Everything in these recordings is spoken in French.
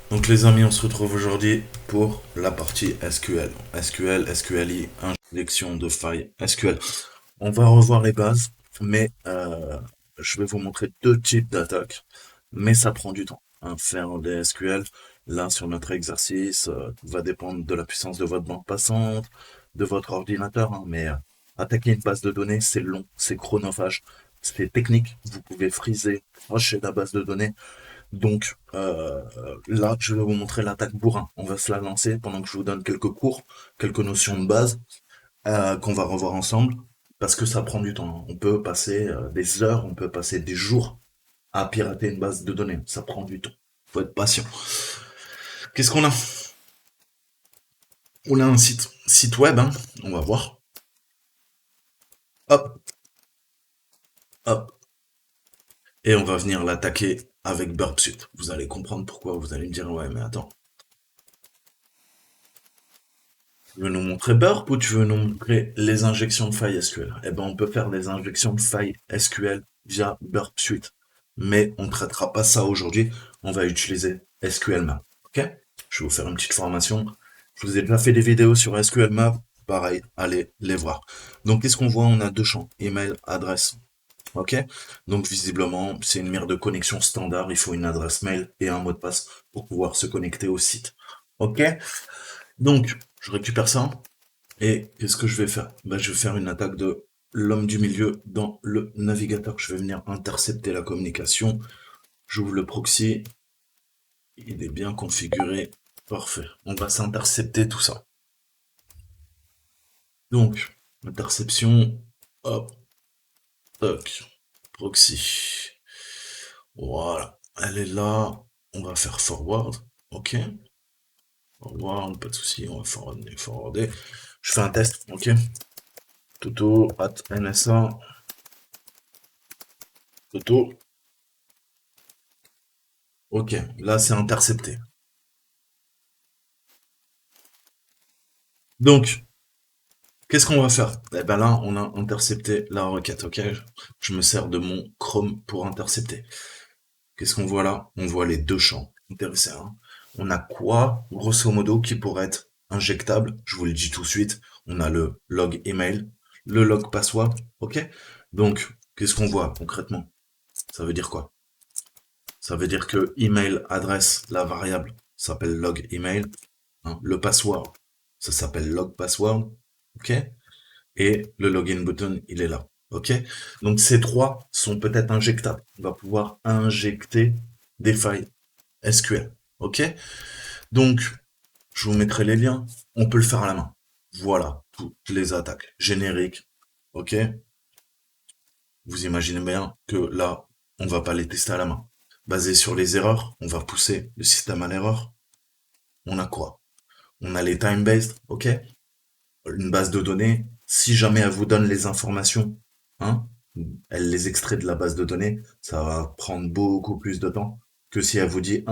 Donc les amis, on se retrouve aujourd'hui pour la partie SQL. SQL, SQLi, injection de failles SQL. On va revoir les bases, mais je vais vous montrer deux types d'attaques, mais ça prend du temps. Faire des SQL, là sur notre exercice, va dépendre de la puissance de votre bande passante, de votre ordinateur, hein, mais attaquer une base de données, c'est long, c'est chronophage, c'est technique. Vous pouvez friser, crasher la base de données. Donc là, je vais vous montrer l'attaque bourrin. On va se la lancer pendant que je vous donne quelques cours, quelques notions de base qu'on va revoir ensemble, parce que ça prend du temps. On peut passer des heures, on peut passer des jours à pirater une base de données. Ça prend du temps. Faut être patient. Qu'est-ce qu'on a? On a un site web, hein. On va voir. Hop, hop. Et on va venir l'attaquer avec Burp Suite. Vous allez comprendre pourquoi. Vous allez me dire, ouais, mais attends, tu veux nous montrer Burp ou tu veux nous montrer les injections de failles SQL? Eh ben, on peut faire des injections de failles SQL via Burp Suite. Mais on ne traitera pas ça aujourd'hui. On va utiliser SQL Map. Ok? Je vais vous faire une petite formation. Je vous ai déjà fait des vidéos sur SQL Map. Pareil, allez les voir. Donc, qu'est-ce qu'on voit? On a deux champs. Email, adresse. Ok? Donc, visiblement, c'est une mire de connexion standard. Il faut une adresse mail et un mot de passe pour pouvoir se connecter au site. Ok? Donc, je récupère ça. Et qu'est-ce que je vais faire? Bah, je vais faire une attaque de l'homme du milieu dans le navigateur. Je vais venir intercepter la communication. J'ouvre le proxy. Il est bien configuré. Parfait. On va s'intercepter tout ça. Donc, interception. Hop. Toc. Proxy. Voilà. Elle est là. On va faire forward. OK. Forward, pas de souci. On va forwarder, forwarder. Je fais un test. OK. Toto at NSA. Toto. Ok, là c'est intercepté. Donc, qu'est-ce qu'on va faire? Eh ben là, on a intercepté la requête, ok? Je me sers de mon Chrome pour intercepter. Qu'est-ce qu'on voit là? On voit les deux champs. Intéressant, hein. On a quoi, grosso modo, qui pourrait être injectable? Je vous le dis tout de suite. On a le log email, le log password, ok? Donc, qu'est-ce qu'on voit concrètement? Ça veut dire quoi? Ça veut dire que email adresse, la variable s'appelle log email, hein. Le password, ça s'appelle log password, ok? Et le login button, il est là, ok? Donc ces trois sont peut-être injectables. On va pouvoir injecter des failles SQL, ok? Donc, je vous mettrai les liens. On peut le faire à la main. Voilà, toutes les attaques génériques, ok? Vous imaginez bien que là, on va pas les tester à la main. Basé sur les erreurs, on va pousser le système à l'erreur. On a quoi? On a les time-based, ok? Une base de données, si jamais elle vous donne les informations, hein, elle les extrait de la base de données, ça va prendre beaucoup plus de temps que si elle vous dit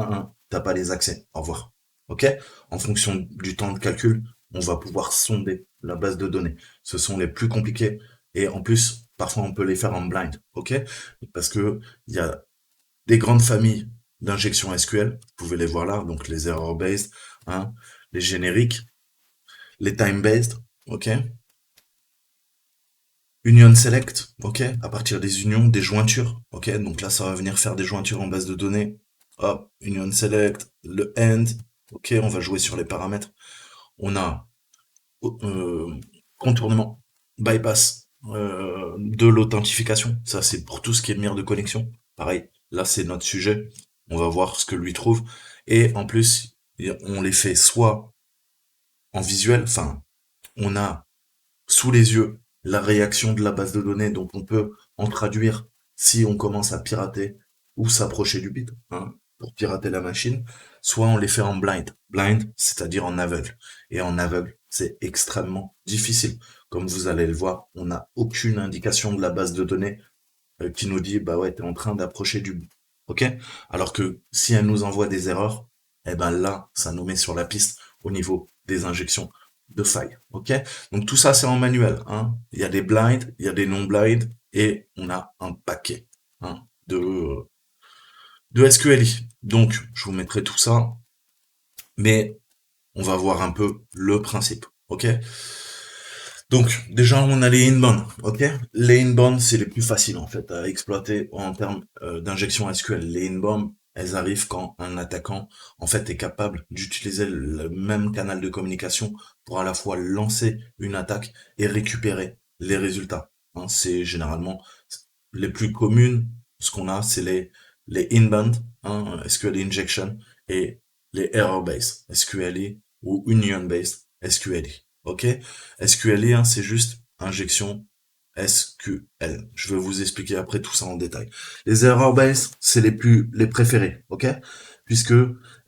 t'as pas les accès, au revoir. Ok? En fonction du temps de calcul, on va pouvoir sonder la base de données. Ce sont les plus compliqués et en plus, parfois on peut les faire en blind, ok? Parce que il y a des grandes familles d'injections SQL, vous pouvez les voir là, donc les error based, hein, les génériques, les time-based, ok? Union select, ok? À partir des unions, des jointures, ok? Donc là, ça va venir faire des jointures en base de données. Hop, union select, le end, ok? On va jouer sur les paramètres. On a euh, contournement, bypass de l'authentification. Ça, c'est pour tout ce qui est mire de connexion. Pareil, là, c'est notre sujet. On va voir ce que lui trouve. Et en plus, on les fait soit en visuel, enfin, on a sous les yeux la réaction de la base de données, donc on peut en traduire si on commence à pirater ou s'approcher du bit, hein, pour pirater la machine, soit on les fait en blind. Blind, c'est-à-dire en aveugle. Et en aveugle, c'est extrêmement difficile. Comme vous allez le voir, on n'a aucune indication de la base de données qui nous dit, bah ouais, t'es en train d'approcher du but. Ok? Alors que si elle nous envoie des erreurs, eh ben là, ça nous met sur la piste au niveau des injections de failles. Ok? Donc tout ça, c'est en manuel, hein. Il y a des blinds, il y a des non-blinds, et on a un paquet, hein, de SQLi. Donc, je vous mettrai tout ça. Mais on va voir un peu le principe, ok? Donc, déjà, on a les inbound, ok? Les inbound, c'est les plus faciles, en fait, à exploiter en termes d'injection SQL. Les inbound, elles arrivent quand un attaquant, en fait, est capable d'utiliser le même canal de communication pour à la fois lancer une attaque et récupérer les résultats. Hein, c'est généralement les plus communes. Ce qu'on a, c'est les inbound, hein, SQL injection, et les error-based, SQLI, ou union-based, SQLI. Ok? SQLI, hein, c'est juste injection SQL. Je vais vous expliquer après tout ça en détail. Les error base, c'est les préférés, ok? Puisque,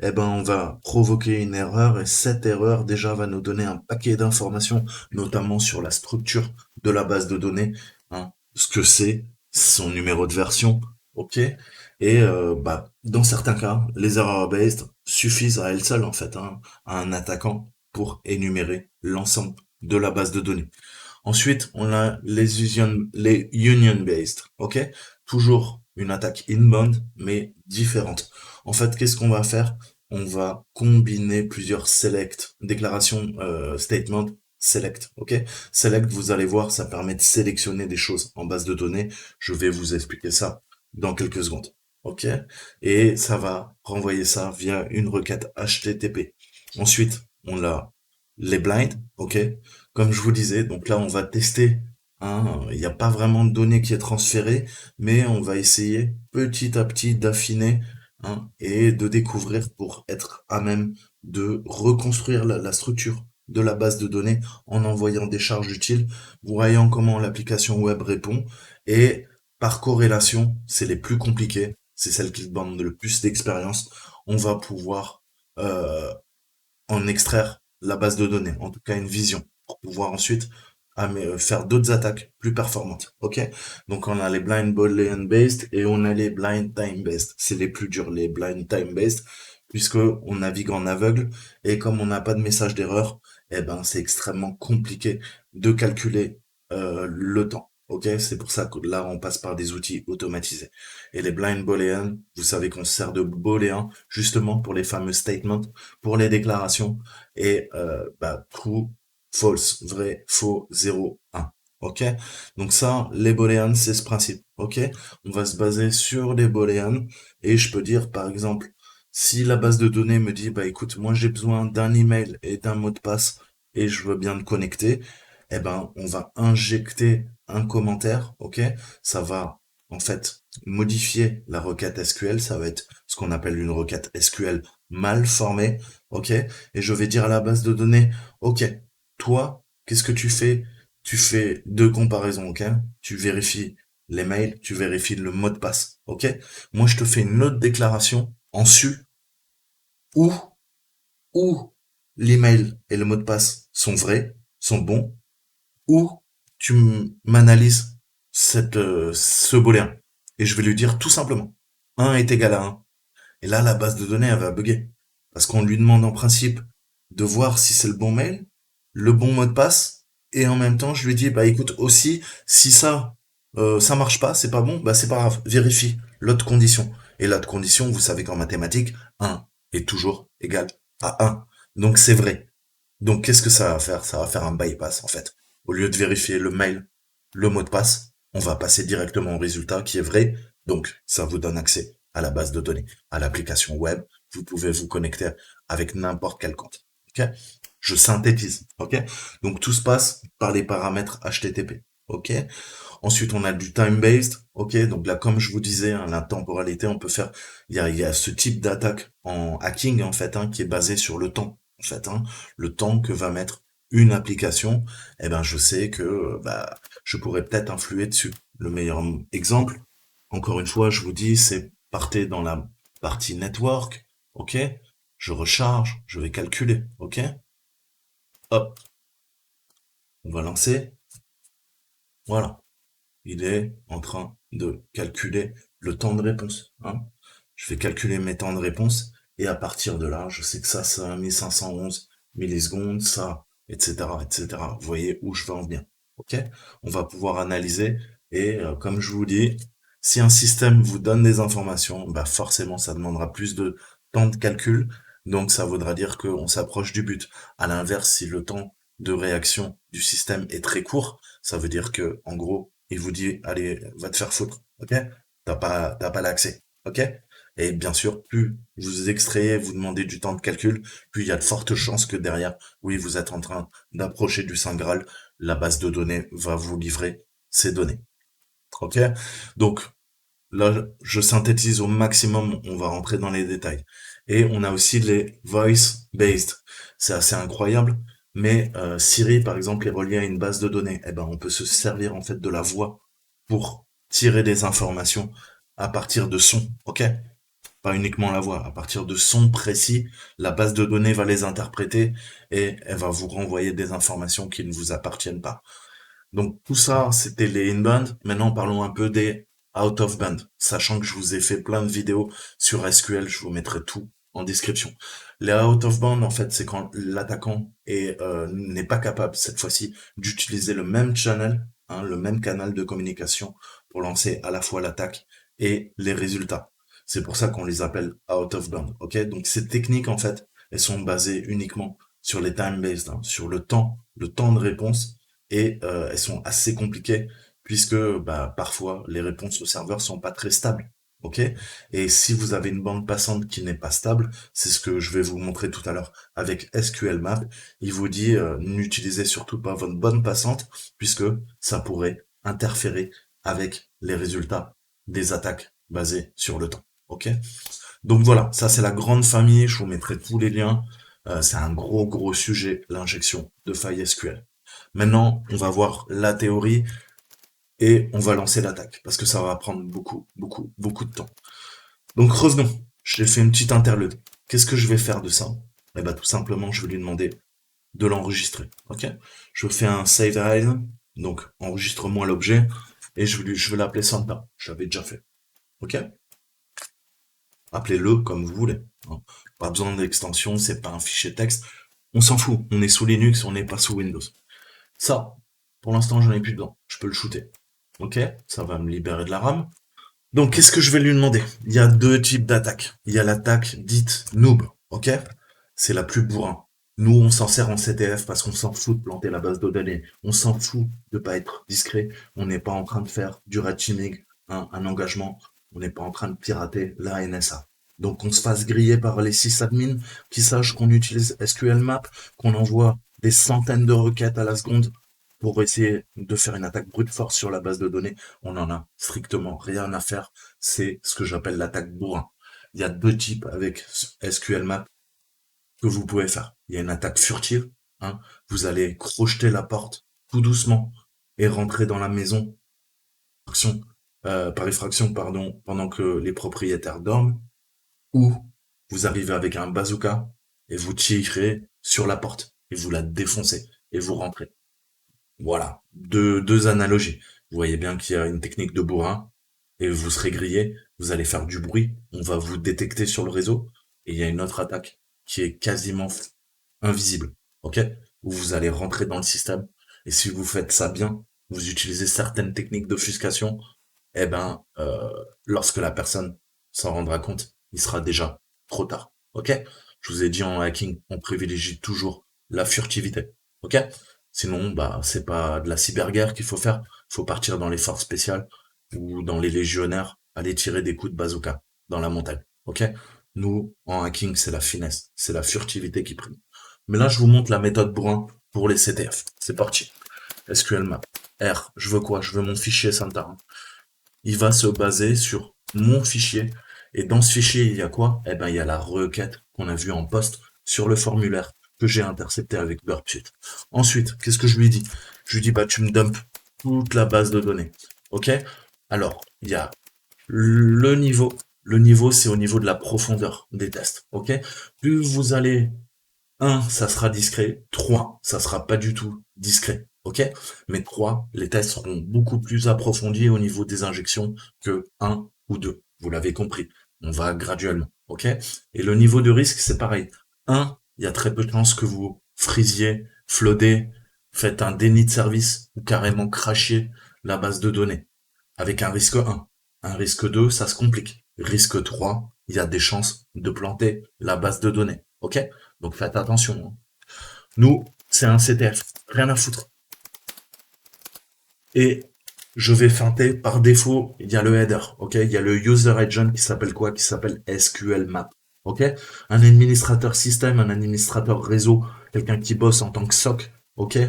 eh ben, on va provoquer une erreur et cette erreur déjà va nous donner un paquet d'informations, notamment sur la structure de la base de données, hein, ce que c'est, son numéro de version, ok? Et bah, dans certains cas, les error based suffisent à elles seules en fait, hein, à un attaquant pour énumérer l'ensemble de la base de données. Ensuite, on a les union-based, ok? Toujours une attaque inbound, mais différente. En fait, qu'est-ce qu'on va faire? On va combiner plusieurs select, déclarations, statement, select, ok? Select, vous allez voir, ça permet de sélectionner des choses en base de données. Je vais vous expliquer ça dans quelques secondes, ok? Et ça va renvoyer ça via une requête HTTP. Ensuite, on a les blinds, ok? Comme je vous disais, donc là, on va tester, hein, il n'y a pas vraiment de données qui est transférée, mais on va essayer petit à petit d'affiner, hein, et de découvrir pour être à même de reconstruire la structure de la base de données en envoyant des charges utiles, voyant comment l'application web répond, et par corrélation, c'est les plus compliqués, c'est celles qui demandent le plus d'expérience, on va pouvoir euh, en extraire la base de données, en tout cas une vision, pour pouvoir ensuite faire d'autres attaques plus performantes. Ok? Donc on a les blind boolean based et on a les blind time based. C'est les plus durs, les blind time based, puisque on navigue en aveugle et comme on n'a pas de message d'erreur, eh ben c'est extrêmement compliqué de calculer le temps. Ok, c'est pour ça que là on passe par des outils automatisés. Et les blind boolean, vous savez qu'on se sert de booléen justement pour les fameux statements, pour les déclarations et bah, true, false, vrai, faux, 0, 1. Ok? Donc ça, les booleans, c'est ce principe. Ok? On va se baser sur les booleans et je peux dire par exemple, si la base de données me dit bah écoute, moi j'ai besoin d'un email et d'un mot de passe et je veux bien te connecter, eh ben on va injecter un commentaire, ok? Ça va en fait modifier la requête SQL, ça va être ce qu'on appelle une requête SQL mal formée, ok? Et je vais dire à la base de données, ok, toi, qu'est-ce que tu fais? Tu fais deux comparaisons, ok? Tu vérifies les mails, tu vérifies le mot de passe, ok? Moi, je te fais une autre déclaration en su où, où l'email et le mot de passe sont vrais, sont bons, ou tu m'analyses ce booléen. Et je vais lui dire tout simplement, un est égal à 1. Et là, la base de données, elle va bugger. Parce qu'on lui demande en principe de voir si c'est le bon mail, le bon mot de passe, et en même temps, je lui dis, bah écoute, aussi, si ça marche pas, c'est pas bon, bah c'est pas grave, vérifie l'autre condition. Et l'autre condition, vous savez qu'en mathématiques, 1 est toujours égal à 1. Donc c'est vrai. Donc qu'est-ce que ça va faire? Ça va faire un bypass en fait. Au lieu de vérifier le mail, le mot de passe, on va passer directement au résultat qui est vrai. Donc ça vous donne accès à la base de données, à l'application web. Vous pouvez vous connecter avec n'importe quel compte. Ok? Je synthétise. Ok? Donc tout se passe par les paramètres HTTP. Ok? Ensuite, on a du time-based. Ok? Donc là, comme je vous disais, hein, la temporalité, on peut faire, il y a ce type d'attaque en hacking, en fait, hein, qui est basé sur le temps. En fait, hein, le temps que va mettre une application, eh ben, je sais que, bah, je pourrais peut-être influer dessus. Le meilleur exemple, encore une fois, je vous dis, c'est partez dans la partie network. Ok? Je recharge, je vais calculer. Ok? Hop, on va lancer. Voilà. Il est en train de calculer le temps de réponse. Hein. Je vais calculer mes temps de réponse et à partir de là, je sais que ça, c'est 1511 millisecondes, ça, etc., etc. Vous voyez où je veux en venir. Ok? On va pouvoir analyser et comme je vous dis, si un système vous donne des informations, bah forcément, ça demandera plus de temps de calcul. Donc ça voudra dire qu'on s'approche du but. À l'inverse, si le temps de réaction du système est très court, ça veut dire que, en gros, il vous dit, allez, va te faire foutre, ok? T'as pas l'accès, ok? Et bien sûr, plus vous extrayez, vous demandez du temps de calcul, plus il y a de fortes chances que derrière, oui, vous êtes en train d'approcher du Saint Graal, la base de données va vous livrer ces données, ok? Donc, là, je synthétise au maximum, on va rentrer dans les détails. Et on a aussi les voice-based. C'est assez incroyable, mais Siri, par exemple, est relié à une base de données. Eh ben, on peut se servir en fait de la voix pour tirer des informations à partir de sons, ok? Pas uniquement la voix, à partir de sons précis, la base de données va les interpréter et elle va vous renvoyer des informations qui ne vous appartiennent pas. Donc tout ça, c'était les in-band. Maintenant, parlons un peu des out-of-band. Sachant que je vous ai fait plein de vidéos sur SQL, je vous mettrai tout en description. Les out-of-band, en fait, c'est quand l'attaquant n'est pas capable, cette fois-ci, d'utiliser le même channel, hein, le même canal de communication pour lancer à la fois l'attaque et les résultats. C'est pour ça qu'on les appelle out-of-band. Ok? Donc ces techniques, en fait, elles sont basées uniquement sur les time-based, hein, sur le temps de réponse et elles sont assez compliquées puisque bah, parfois les réponses au serveur sont pas très stables. Ok. Et si vous avez une bande passante qui n'est pas stable, c'est ce que je vais vous montrer tout à l'heure avec SQL Map. Il vous dit n'utilisez surtout pas votre bande passante puisque ça pourrait interférer avec les résultats des attaques basées sur le temps. Ok. Donc voilà, ça c'est la grande famille. Je vous mettrai tous les liens. C'est un gros sujet, l'injection de failles SQL. Maintenant, on va voir la théorie et on va lancer l'attaque parce que ça va prendre beaucoup de temps. Donc revenons. J'ai fait une petite interlude. Qu'est-ce que je vais faire de ça? Eh ben tout simplement, je vais lui demander de l'enregistrer. Ok? Je fais un save as, donc enregistre-moi l'objet et je vais l'appeler Santa. J'avais déjà fait. Ok? Appelez-le comme vous voulez, hein. Pas besoin d'extension, c'est pas un fichier texte. On s'en fout. On est sous Linux, on n'est pas sous Windows. Ça, pour l'instant, j'en ai plus dedans. Je peux le shooter. Ok, ça va me libérer de la RAM. Donc, qu'est-ce que je vais lui demander? Il y a deux types d'attaques. Il y a l'attaque dite noob. Ok, c'est la plus bourrin. Nous, on s'en sert en CTF parce qu'on s'en fout de planter la base de données. On s'en fout de pas être discret. On n'est pas en train de faire du red teaming, un engagement. On n'est pas en train de pirater la NSA. Donc, on se fasse griller par les sysadmins qui sachent qu'on utilise SQL Map, qu'on envoie des centaines de requêtes à la seconde pour essayer de faire une attaque brute force sur la base de données. On en a strictement rien à faire. C'est ce que j'appelle l'attaque bourrin. Il y a deux types avec SQL Map que vous pouvez faire. Il y a une attaque furtive, hein. Vous allez crocheter la porte tout doucement et rentrer dans la maison par effraction, pardon, pendant que les propriétaires dorment, ou vous arrivez avec un bazooka et vous tirez sur la porte et vous la défoncez et vous rentrez. Voilà, deux analogies. Vous voyez bien qu'il y a une technique de bourrin et vous serez grillé, vous allez faire du bruit, on va vous détecter sur le réseau et il y a une autre attaque qui est quasiment invisible, ok? Où vous allez rentrer dans le système et si vous faites ça bien, vous utilisez certaines techniques d'offuscation, eh ben, lorsque la personne s'en rendra compte, il sera déjà trop tard, ok? Je vous ai dit en hacking, on privilégie toujours la furtivité, ok? Sinon, bah, c'est pas de la cyberguerre qu'il faut faire. Il faut partir dans les forces spéciales ou dans les légionnaires, aller tirer des coups de bazooka dans la montagne. Ok? Nous, en hacking, c'est la finesse, c'est la furtivité qui prime. Mais là, je vous montre la méthode bourrin pour les CTF. C'est parti. SQL map. R, je veux quoi? Je veux mon fichier Santa. Il va se baser sur mon fichier. Et dans ce fichier, il y a quoi? Eh ben, il y a la requête qu'on a vue en poste sur le formulaire que j'ai intercepté avec Burpsuite. Ensuite, qu'est-ce que je lui dis? Je lui dis, bah, tu me dumpes toute la base de données. Ok? Alors, il y a le niveau. Le niveau, c'est au niveau de la profondeur des tests. Ok? Plus vous allez 1, ça sera discret. 3, ça sera pas du tout discret. Ok? Mais 3, les tests seront beaucoup plus approfondis au niveau des injections que 1 ou 2. Vous l'avez compris. On va graduellement. Ok? Et le niveau de risque, c'est pareil. 1, il y a très peu de chances que vous frisiez, floodez, faites un déni de service ou carrément crashiez la base de données. Avec un risque 1. Un risque 2, ça se complique. Risque 3, il y a des chances de planter la base de données. ok? Donc faites attention, hein. Nous, c'est un CTF, rien à foutre. Et je vais feinter par défaut, il y a le header, ok? Il y a le user agent qui s'appelle quoi? Qui s'appelle SQL Map, ok? Un administrateur système, un administrateur réseau, quelqu'un qui bosse en tant que SOC, ok?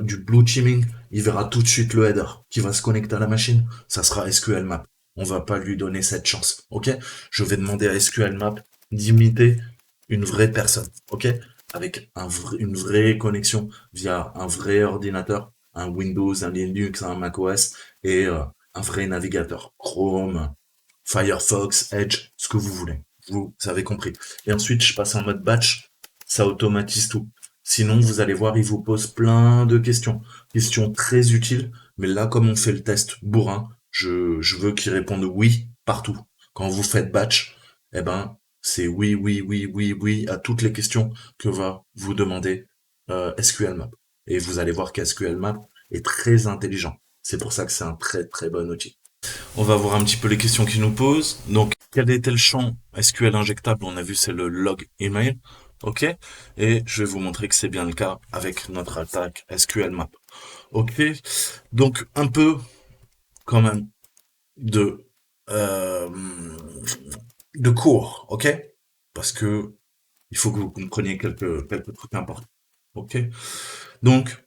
Du blue teaming, il verra tout de suite le header qui va se connecter à la machine, ça sera SQL Map. On va pas lui donner cette chance, ok? Je vais demander à SQL Map d'imiter une vraie personne, ok? Avec une vraie connexion via un vrai ordinateur, un Windows, un Linux, un macOS et un vrai navigateur. Chrome, Firefox, Edge, ce que vous voulez. Vous avez compris. Et ensuite, je passe en mode batch, ça automatise tout. Sinon, vous allez voir, il vous pose plein de questions. Questions très utiles, mais là, comme on fait le test bourrin, je veux qu'il réponde oui partout. Quand vous faites batch, eh ben, c'est oui, oui, oui, oui, oui à toutes les questions que va vous demander SQL Map. Et vous allez voir qu'SQL Map est très intelligent. C'est pour ça que c'est un très très bon outil. On va voir un petit peu les questions qu'il nous pose. Donc, quel était le champ SQL injectable? On a vu, c'est le log email. OK? Et je vais vous montrer que c'est bien le cas avec notre attaque SQL Map. OK? Donc, un peu, quand même, de, euh, de cours. OK? Parce que il faut que vous compreniez quelques trucs importants. OK? Donc,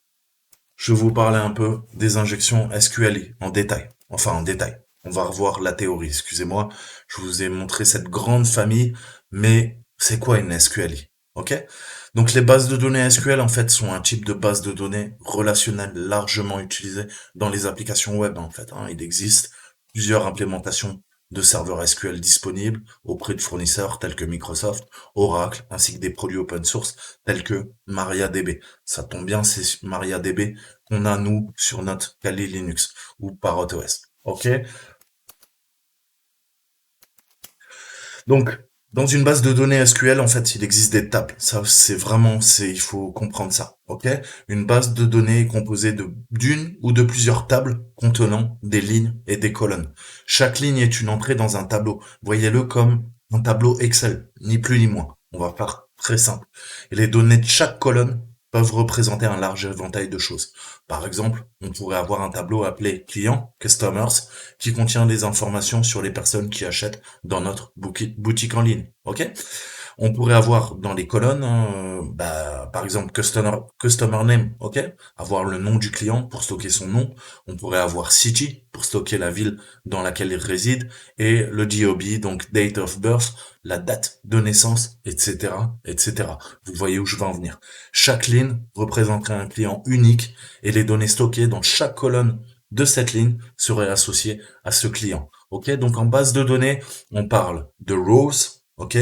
je vais vous parler un peu des injections SQLi en détail. Enfin, en détail. On va revoir la théorie, excusez-moi. Je vous ai montré cette grande famille, mais c'est quoi une SQLi? Ok? Donc les bases de données SQL en fait sont un type de base de données relationnelle largement utilisé dans les applications web en fait, hein. Il existe plusieurs implémentations de serveurs SQL disponibles auprès de fournisseurs tels que Microsoft, Oracle, ainsi que des produits open source tels que MariaDB. Ça tombe bien, c'est MariaDB qu'on a nous sur notre Kali Linux ou par OS. Ok? Donc, dans une base de données SQL, en fait, il existe des tables. Ça, c'est vraiment, il faut comprendre ça. Ok? Une base de données est composée d'une ou de plusieurs tables contenant des lignes et des colonnes. Chaque ligne est une entrée dans un tableau. Voyez-le comme un tableau Excel, ni plus ni moins. On va faire très simple. Et les données de chaque colonne peuvent représenter un large éventail de choses. Par exemple, on pourrait avoir un tableau appelé client, customers, qui contient des informations sur les personnes qui achètent dans notre boutique en ligne. Ok? On pourrait avoir dans les colonnes, par exemple, customer name, ok? Avoir le nom du client pour stocker son nom. On pourrait avoir city pour stocker la ville dans laquelle il réside et le DOB, donc date of birth, la date de naissance, etc., etc. Vous voyez où je veux en venir. Chaque ligne représenterait un client unique et les données stockées dans chaque colonne de cette ligne seraient associées à ce client. Ok? Donc en base de données, on parle de rows, ok?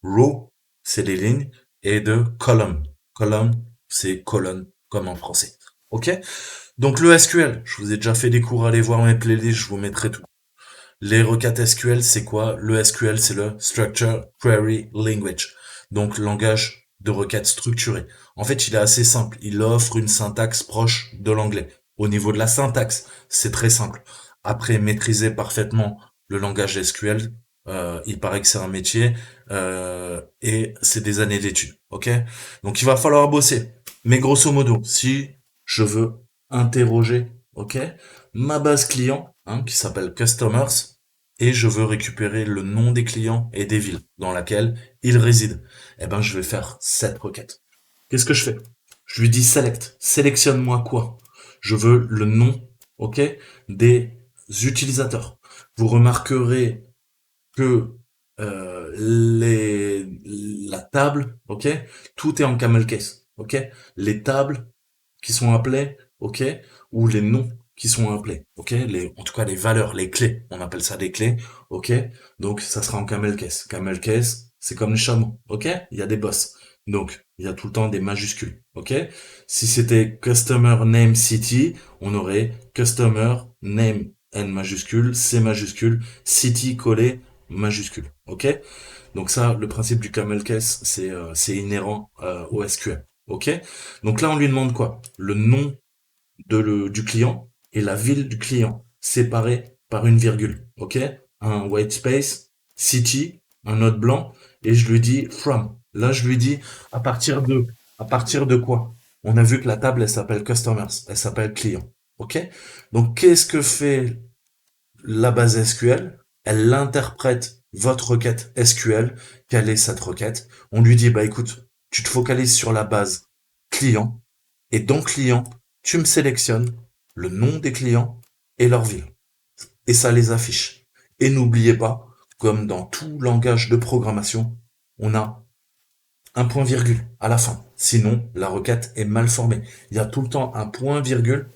Row, c'est les lignes, et de column. Column, c'est colonne, comme en français. Ok? Donc le SQL, je vous ai déjà fait des cours, allez voir mes playlists, je vous mettrai tout. Les requêtes SQL, c'est quoi? Le SQL, c'est le Structure Query Language. Donc langage de requête structuré. En fait, il est assez simple. Il offre une syntaxe proche de l'anglais. Au niveau de la syntaxe, c'est très simple. Après, maîtriser parfaitement le langage SQL, il paraît que c'est un métier et c'est des années d'études. Ok? Donc il va falloir bosser. Mais grosso modo, si je veux interroger, ok, ma base client, hein, qui s'appelle Customers, et je veux récupérer le nom des clients et des villes dans laquelle ils résident, eh ben je vais faire cette requête. Qu'est-ce que je fais? Je lui dis select. Sélectionne-moi quoi? Je veux le nom, ok, des utilisateurs. Vous remarquerez que la table, ok, tout est en camel case, ok. Les tables qui sont appelées, ok, ou les noms qui sont appelés, ok, en tout cas les valeurs, les clés, on appelle ça des clés, ok. Donc ça sera en camel case. Camel case, c'est comme les chameaux, ok. Il y a des boss, donc il y a tout le temps des majuscules, ok. Si c'était customer name city, on aurait customer name N majuscule, C majuscule, city collé majuscule, ok. Donc ça, le principe du camel case, c'est inhérent au SQL. Ok? Donc là, on lui demande quoi? Le nom du client et la ville du client, séparés par une virgule. Ok? Un white space, city, un note blanc, et je lui dis from. Là, je lui dis à partir de, à partir de quoi? On a vu que la table, elle s'appelle customers, elle s'appelle client. OK? Donc, qu'est-ce que fait la base SQL? Elle interprète votre requête SQL. Quelle est cette requête? On lui dit, bah écoute, tu te focalises sur la base client et dans client, tu me sélectionnes le nom des clients et leur ville. Et ça les affiche. Et n'oubliez pas, comme dans tout langage de programmation, on a un point virgule à la fin. Sinon, la requête est mal formée. Il y a tout le temps un point virgule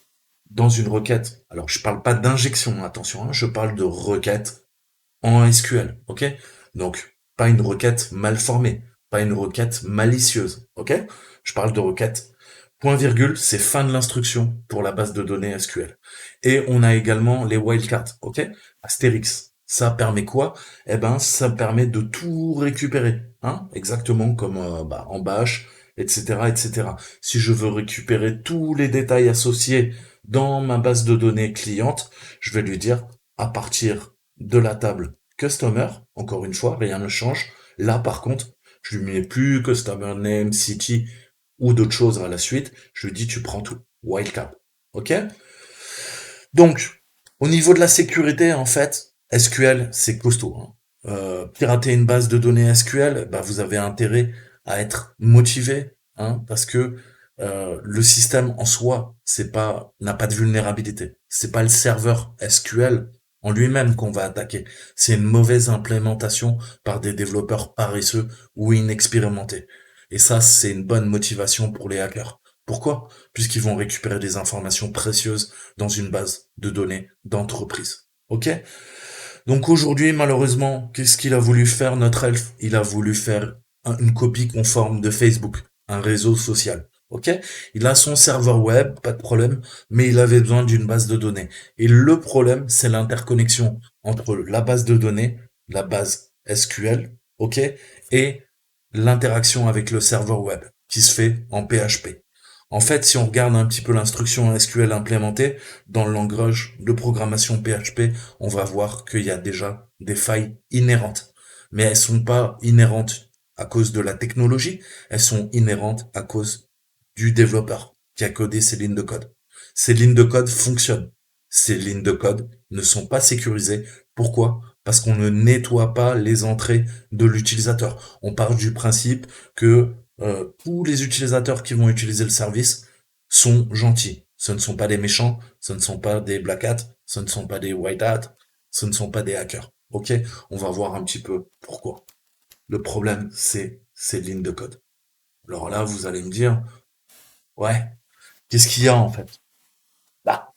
dans une requête. Alors, je parle pas d'injection, attention, hein, je parle de requête en SQL, ok? Donc, pas une requête mal formée, pas une requête malicieuse, ok? Je parle de requête. Point virgule, c'est fin de l'instruction pour la base de données SQL. Et on a également les wildcards, ok? Astérix. Ça permet quoi? Eh ben, ça permet de tout récupérer, hein? Exactement comme en bash, etc., etc. Si je veux récupérer tous les détails associés dans ma base de données cliente, je vais lui dire à partir de la table customer, encore une fois, rien ne change. Là, par contre, je lui mets plus customer name, city ou d'autres choses à la suite. Je lui dis, tu prends tout. Wildcard. OK? Donc, au niveau de la sécurité, en fait, SQL, c'est costaud, hein. Pirater une base de données SQL, bah, vous avez intérêt à être motivé, hein, parce que le système en soi, c'est pas n'a pas de vulnérabilité. C'est pas le serveur SQL en lui-même qu'on va attaquer. C'est une mauvaise implémentation par des développeurs paresseux ou inexpérimentés. Et ça, c'est une bonne motivation pour les hackers. Pourquoi? Puisqu'ils vont récupérer des informations précieuses dans une base de données d'entreprise. Ok? Donc aujourd'hui, malheureusement, qu'est-ce qu'il a voulu faire notre elfe? Il a voulu faire une copie conforme de Facebook, un réseau social. Ok? Il a son serveur web, pas de problème, mais il avait besoin d'une base de données. Et le problème, c'est l'interconnexion entre la base de données, la base SQL, ok, et l'interaction avec le serveur web, qui se fait en PHP. En fait, si on regarde un petit peu l'instruction SQL implémentée dans le langage de programmation PHP, on va voir qu'il y a déjà des failles inhérentes. Mais elles sont pas inhérentes à cause de la technologie, elles sont inhérentes à cause du développeur qui a codé ces lignes de code. Ces lignes de code fonctionnent. Ces lignes de code ne sont pas sécurisées. Pourquoi? Parce qu'on ne nettoie pas les entrées de l'utilisateur. On part du principe que tous les utilisateurs qui vont utiliser le service sont gentils. Ce ne sont pas des méchants, ce ne sont pas des black hats, ce ne sont pas des white hats, ce ne sont pas des hackers. Ok? On va voir un petit peu pourquoi. Le problème, c'est ces lignes de code. Alors là, vous allez me dire, ouais, qu'est-ce qu'il y a en fait? Bah,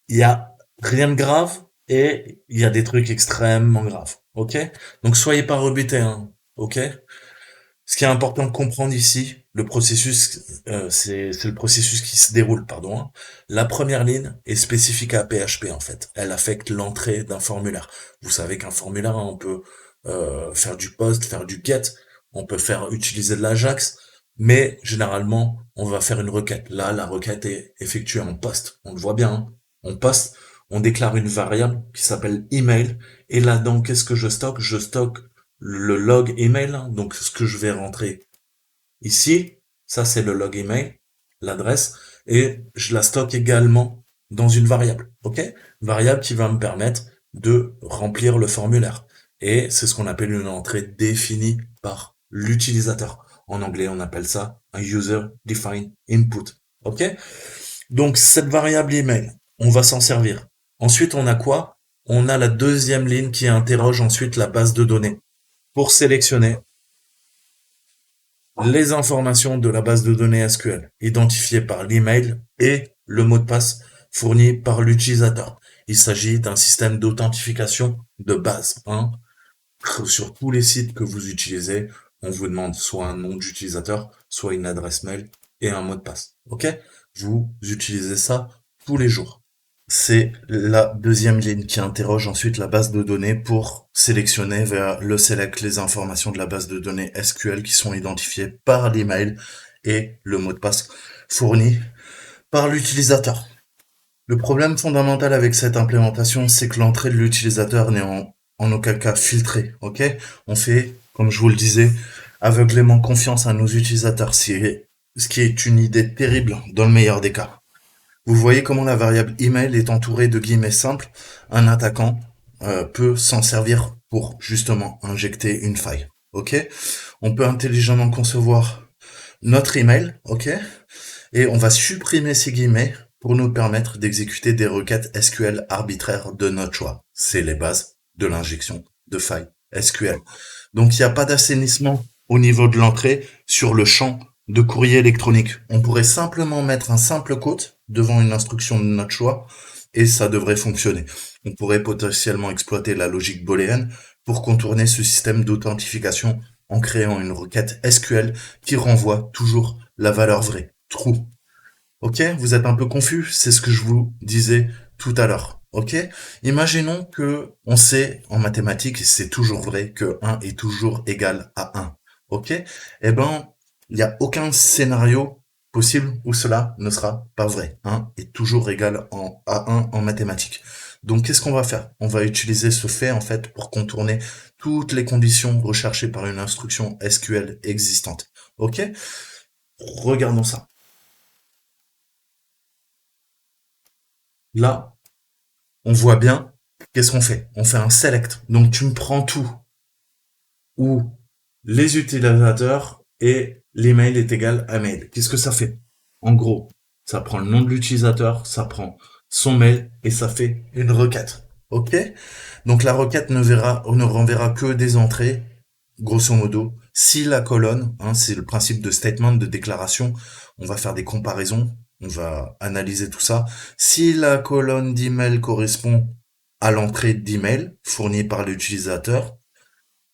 il y a rien de grave et il y a des trucs extrêmement graves. Ok? Donc soyez pas rebutés, hein. Ok? Ce qui est important de comprendre ici, le processus, c'est le processus qui se déroule, pardon, hein. La première ligne est spécifique à PHP en fait. Elle affecte l'entrée d'un formulaire. Vous savez qu'un formulaire, hein, on peut faire du post, faire du get, on peut faire utiliser de l'Ajax, mais généralement, on va faire une requête. Là, la requête est effectuée en post. On le voit bien, hein. On poste, on déclare une variable qui s'appelle email, et là-dedans, qu'est-ce que je stocke? Je stocke le log email, hein. Donc ce que je vais rentrer ici, ça c'est le log email, l'adresse, et je la stocke également dans une variable, ok? Variable qui va me permettre de remplir le formulaire. Et c'est ce qu'on appelle une entrée définie par l'utilisateur. En anglais, on appelle ça un user defined input, ok? Donc cette variable email, on va s'en servir. Ensuite, on a quoi? On a la deuxième ligne qui interroge ensuite la base de données pour sélectionner les informations de la base de données SQL, identifiées par l'email et le mot de passe fourni par l'utilisateur. Il s'agit d'un système d'authentification de base, hein. Sur tous les sites que vous utilisez, on vous demande soit un nom d'utilisateur, soit une adresse mail et un mot de passe. Ok? Vous utilisez ça tous les jours. C'est la deuxième ligne qui interroge ensuite la base de données pour sélectionner vers le select les informations de la base de données SQL qui sont identifiées par l'email et le mot de passe fourni par l'utilisateur. Le problème fondamental avec cette implémentation, c'est que l'entrée de l'utilisateur n'est en aucun cas filtrée, ok? On fait, comme je vous le disais, aveuglément confiance à nos utilisateurs, ce qui est une idée terrible dans le meilleur des cas. Vous voyez comment la variable email est entourée de guillemets simples. Un attaquant peut s'en servir pour justement injecter une faille. Ok. On peut intelligemment concevoir notre email. Ok. Et on va supprimer ces guillemets pour nous permettre d'exécuter des requêtes SQL arbitraires de notre choix. C'est les bases de l'injection de failles SQL. Donc il n'y a pas d'assainissement au niveau de l'entrée sur le champ de courrier électronique. On pourrait simplement mettre un simple quote devant une instruction de notre choix et ça devrait fonctionner. On pourrait potentiellement exploiter la logique booléenne pour contourner ce système d'authentification en créant une requête SQL qui renvoie toujours la valeur vraie, true. Ok, vous êtes un peu confus, c'est ce que je vous disais tout à l'heure. Ok, imaginons que on sait en mathématiques, et c'est toujours vrai, que 1 est toujours égal à 1. Ok, eh ben, il n'y a aucun scénario possible où cela ne sera pas vrai. 1 est toujours égal à 1 en mathématiques. Donc, qu'est-ce qu'on va faire? On va utiliser ce fait, en fait, pour contourner toutes les conditions recherchées par une instruction SQL existante. Ok? Regardons ça. Là, on voit bien, qu'est-ce qu'on fait? On fait un select. Donc tu me prends tout où les utilisateurs et l'email est égal à mail. Qu'est-ce que ça fait? En gros, ça prend le nom de l'utilisateur, ça prend son mail et ça fait une requête. Ok? Donc la requête ne renverra que des entrées, grosso modo. Si la colonne, hein, c'est le principe de statement, de déclaration, on va faire des comparaisons, on va analyser tout ça. Si la colonne d'email correspond à l'entrée d'email fournie par l'utilisateur,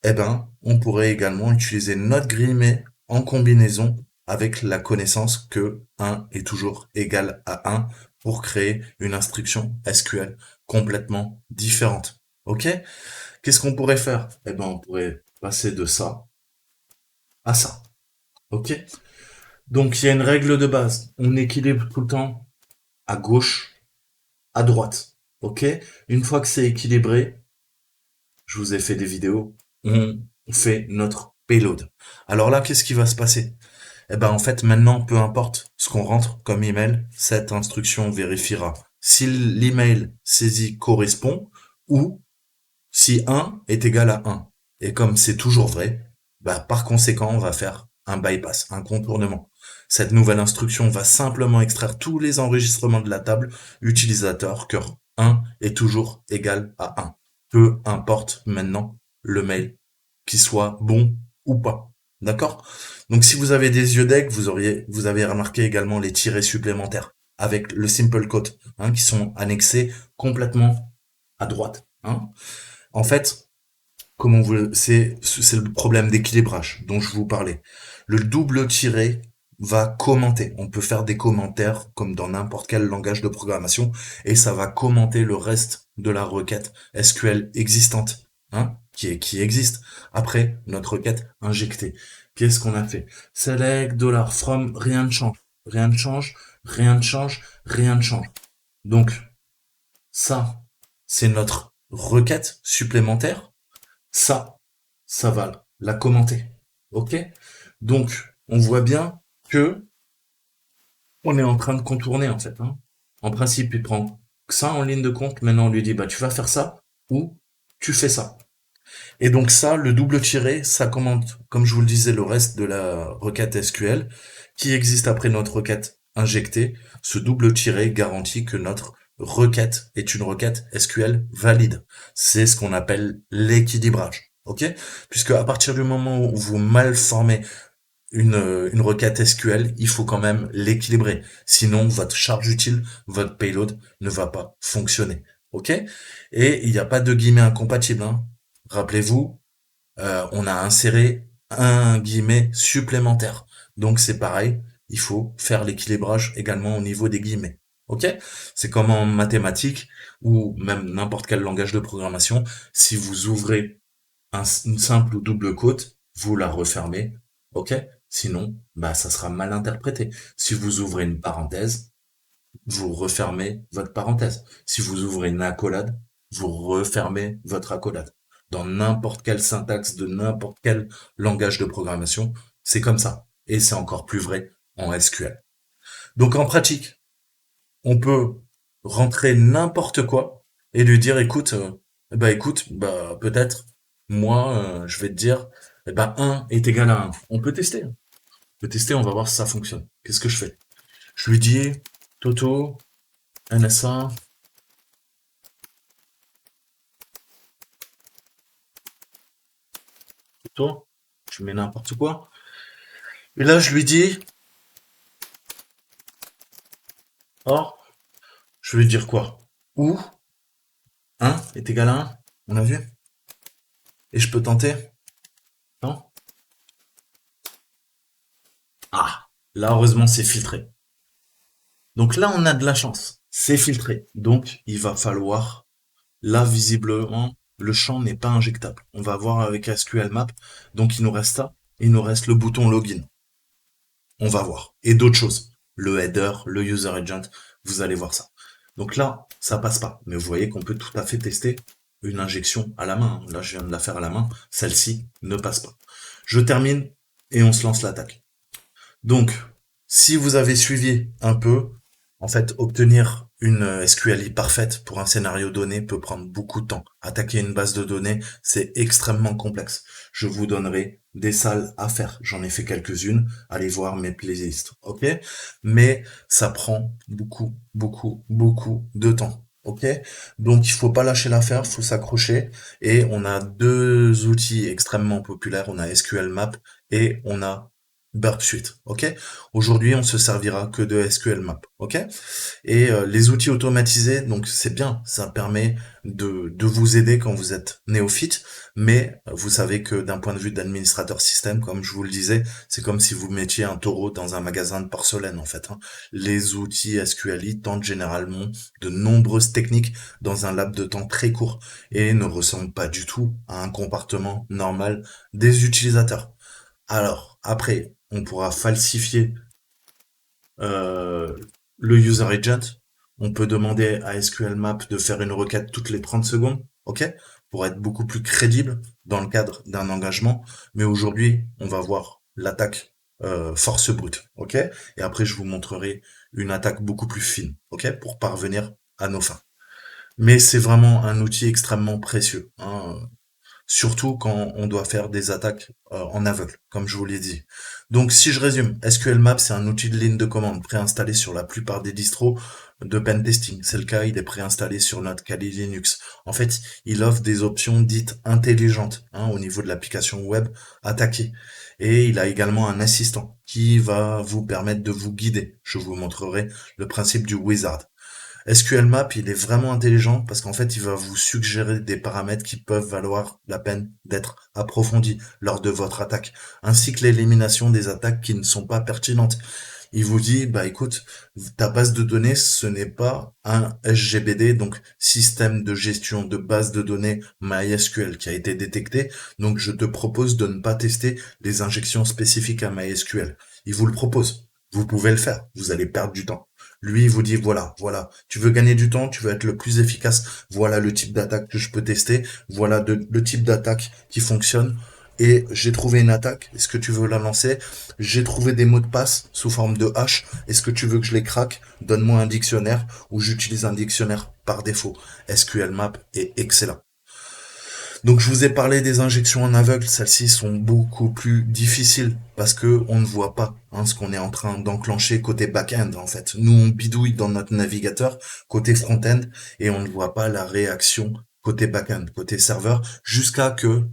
eh ben, on pourrait également utiliser notre guillemet en combinaison avec la connaissance que 1 est toujours égal à 1 pour créer une instruction SQL complètement différente. Ok? Qu'est-ce qu'on pourrait faire? Eh ben, on pourrait passer de ça à ça. Ok? Donc, il y a une règle de base. On équilibre tout le temps à gauche, à droite. Ok? Une fois que c'est équilibré, je vous ai fait des vidéos, on fait notre payload. Alors là, qu'est-ce qui va se passer? Eh ben, en fait, maintenant, peu importe ce qu'on rentre comme email, cette instruction vérifiera si l'email saisi correspond ou si 1 est égal à 1. Et comme c'est toujours vrai, bah, par conséquent, on va faire un bypass, un contournement. Cette nouvelle instruction va simplement extraire tous les enregistrements de la table utilisateur que 1 est toujours égal à 1. Peu importe maintenant le mail, qu'il soit bon ou pas. D'accord? Donc si vous avez des yeux d'aigle, vous avez remarqué également les tirets supplémentaires avec le simple quote, hein, qui sont annexés complètement à droite. Hein. En fait, c'est le problème d'équilibrage dont je vous parlais. Le double tiré va commenter. On peut faire des commentaires comme dans n'importe quel langage de programmation et ça va commenter le reste de la requête SQL existante, hein, qui existe après notre requête injectée. Qu'est-ce qu'on a fait? Select $from, rien ne change, rien ne change, rien ne change, rien ne change. Donc ça, c'est notre requête supplémentaire. Ça va la commenter. Ok? Donc, on voit bien que on est en train de contourner, en fait. Hein. En principe, il prend ça en ligne de compte. Maintenant, on lui dit, bah, tu vas faire ça ou tu fais ça. Et donc ça, le double tiré, ça commente, comme je vous le disais, le reste de la requête SQL qui existe après notre requête injectée. Ce double tiré garantit que notre requête est une requête SQL valide. C'est ce qu'on appelle l'équilibrage. Ok? Puisque à partir du moment où vous mal formez une requête SQL, il faut quand même l'équilibrer. Sinon, votre charge utile, votre payload ne va pas fonctionner. Ok? Et il n'y a pas de guillemets incompatibles. Hein. Rappelez-vous, on a inséré un guillemet supplémentaire. Donc c'est pareil, il faut faire l'équilibrage également au niveau des guillemets. Ok? C'est comme en mathématiques ou même n'importe quel langage de programmation. Si vous ouvrez une simple ou double quote, vous la refermez. Ok? Sinon, bah ça sera mal interprété. Si vous ouvrez une parenthèse, vous refermez votre parenthèse. Si vous ouvrez une accolade, vous refermez votre accolade. dans n'importe quelle syntaxe de n'importe quel langage de programmation. C'est comme ça. Et c'est encore plus vrai en SQL. Donc en pratique, on peut rentrer n'importe quoi et lui dire, écoute, peut-être, moi, je vais te dire, 1 est égal à 1. On peut tester. On peut tester, on va voir si ça fonctionne. Qu'est-ce que je fais? Je lui dis, Toto, NSA, Toto, je mets n'importe quoi. Et là, je lui dis, oh, je vais lui dire quoi? Ou 1 est égal à 1. On a vu? Et je peux tenter? Non? Ah, là, heureusement, c'est filtré. Donc là, on a de la chance. C'est filtré. Donc, il va falloir, là, visiblement, le champ n'est pas injectable. On va voir avec SQL Map. Donc, il nous reste ça. Il nous reste le bouton login. On va voir. Et d'autres choses. Le header, le user agent. Vous allez voir ça. Donc là, ça passe pas. Mais vous voyez qu'on peut tout à fait tester une injection à la main. Là, je viens de la faire à la main. Celle-ci ne passe pas. Je termine et on se lance l'attaque. Donc, si vous avez suivi un peu, en fait, obtenir une SQLI parfaite pour un scénario donné peut prendre beaucoup de temps. Attaquer une base de données, c'est extrêmement complexe. Je vous donnerai des salles à faire. J'en ai fait quelques-unes. Allez voir mes playlists, ok? Mais ça prend beaucoup, beaucoup, beaucoup de temps. Ok? Donc il faut pas lâcher l'affaire, faut s'accrocher. Et on a deux outils extrêmement populaires. On a SQL Map et on a Burp Suite, ok? Aujourd'hui, on se servira que de SQL Map, ok? Et les outils automatisés, donc c'est bien, ça permet de vous aider quand vous êtes néophyte, mais vous savez que d'un point de vue d'administrateur système, comme je vous le disais, c'est comme si vous mettiez un taureau dans un magasin de porcelaine, en fait, hein. Les outils SQLI tentent généralement de nombreuses techniques dans un laps de temps très court et ne ressemblent pas du tout à un comportement normal des utilisateurs. Alors, après, on pourra falsifier euh, le user agent. On peut demander à SQL Map de faire une requête toutes les 30 secondes, ok? Pour être beaucoup plus crédible dans le cadre d'un engagement. Mais aujourd'hui, on va voir l'attaque force brute, ok? Et après, je vous montrerai une attaque beaucoup plus fine, ok? Pour parvenir à nos fins. Mais c'est vraiment un outil extrêmement précieux, hein. Surtout quand on doit faire des attaques en aveugle, comme je vous l'ai dit. Donc si je résume, SQL Map, c'est un outil de ligne de commande préinstallé sur la plupart des distros de pen testing. C'est le cas, il est préinstallé sur notre Kali Linux. En fait, il offre des options dites intelligentes, hein, au niveau de l'application web attaquée. Et il a également un assistant qui va vous permettre de vous guider. Je vous montrerai le principe du wizard. SQL Map, il est vraiment intelligent parce qu'en fait, il va vous suggérer des paramètres qui peuvent valoir la peine d'être approfondis lors de votre attaque, ainsi que l'élimination des attaques qui ne sont pas pertinentes. Il vous dit, bah écoute, ta base de données, ce n'est pas un SGBD, donc système de gestion de base de données MySQL qui a été détecté, donc je te propose de ne pas tester les injections spécifiques à MySQL. Il vous le propose. Vous pouvez le faire. Vous allez perdre du temps. Lui, il vous dit, voilà, tu veux gagner du temps, tu veux être le plus efficace, voilà le type d'attaque que je peux tester, voilà le type d'attaque qui fonctionne, et j'ai trouvé une attaque, est-ce que tu veux la lancer? J'ai trouvé des mots de passe sous forme de hash, est-ce que tu veux que je les craque? Donne-moi un dictionnaire, ou j'utilise un dictionnaire par défaut. SQL Map est excellent. Donc je vous ai parlé des injections en aveugle, celles-ci sont beaucoup plus difficiles parce que on ne voit pas, hein, ce qu'on est en train d'enclencher côté back-end en fait. Nous on bidouille dans notre navigateur côté front-end et on ne voit pas la réaction côté back-end, côté serveur, jusqu'à que,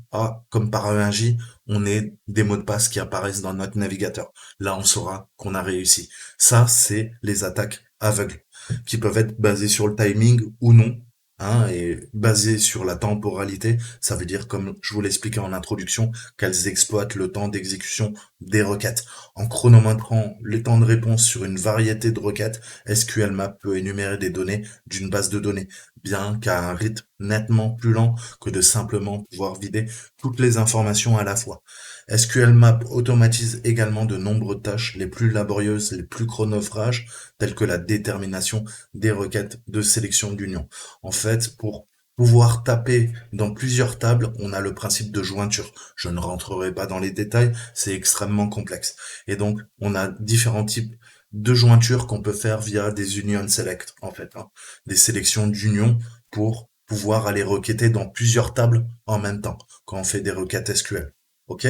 comme par un magie, on ait des mots de passe qui apparaissent dans notre navigateur. Là on saura qu'on a réussi. Ça c'est les attaques aveugles qui peuvent être basées sur le timing ou non, hein, et basé sur la temporalité, ça veut dire, comme je vous l'expliquais en introduction, qu'elles exploitent le temps d'exécution des requêtes. En chronométrant les temps de réponse sur une variété de requêtes, SQL Map peut énumérer des données d'une base de données, bien qu'à un rythme nettement plus lent que de simplement pouvoir vider toutes les informations à la fois. SQL Map automatise également de nombreuses tâches les plus laborieuses, les plus chronophages, telles que la détermination des requêtes de sélection d'union. En fait, pour pouvoir taper dans plusieurs tables, on a le principe de jointure. Je ne rentrerai pas dans les détails, c'est extrêmement complexe. Et donc, on a différents types de jointures qu'on peut faire via des union select, en fait, hein. Des sélections d'unions pour pouvoir aller requêter dans plusieurs tables en même temps, quand on fait des requêtes SQL. OK?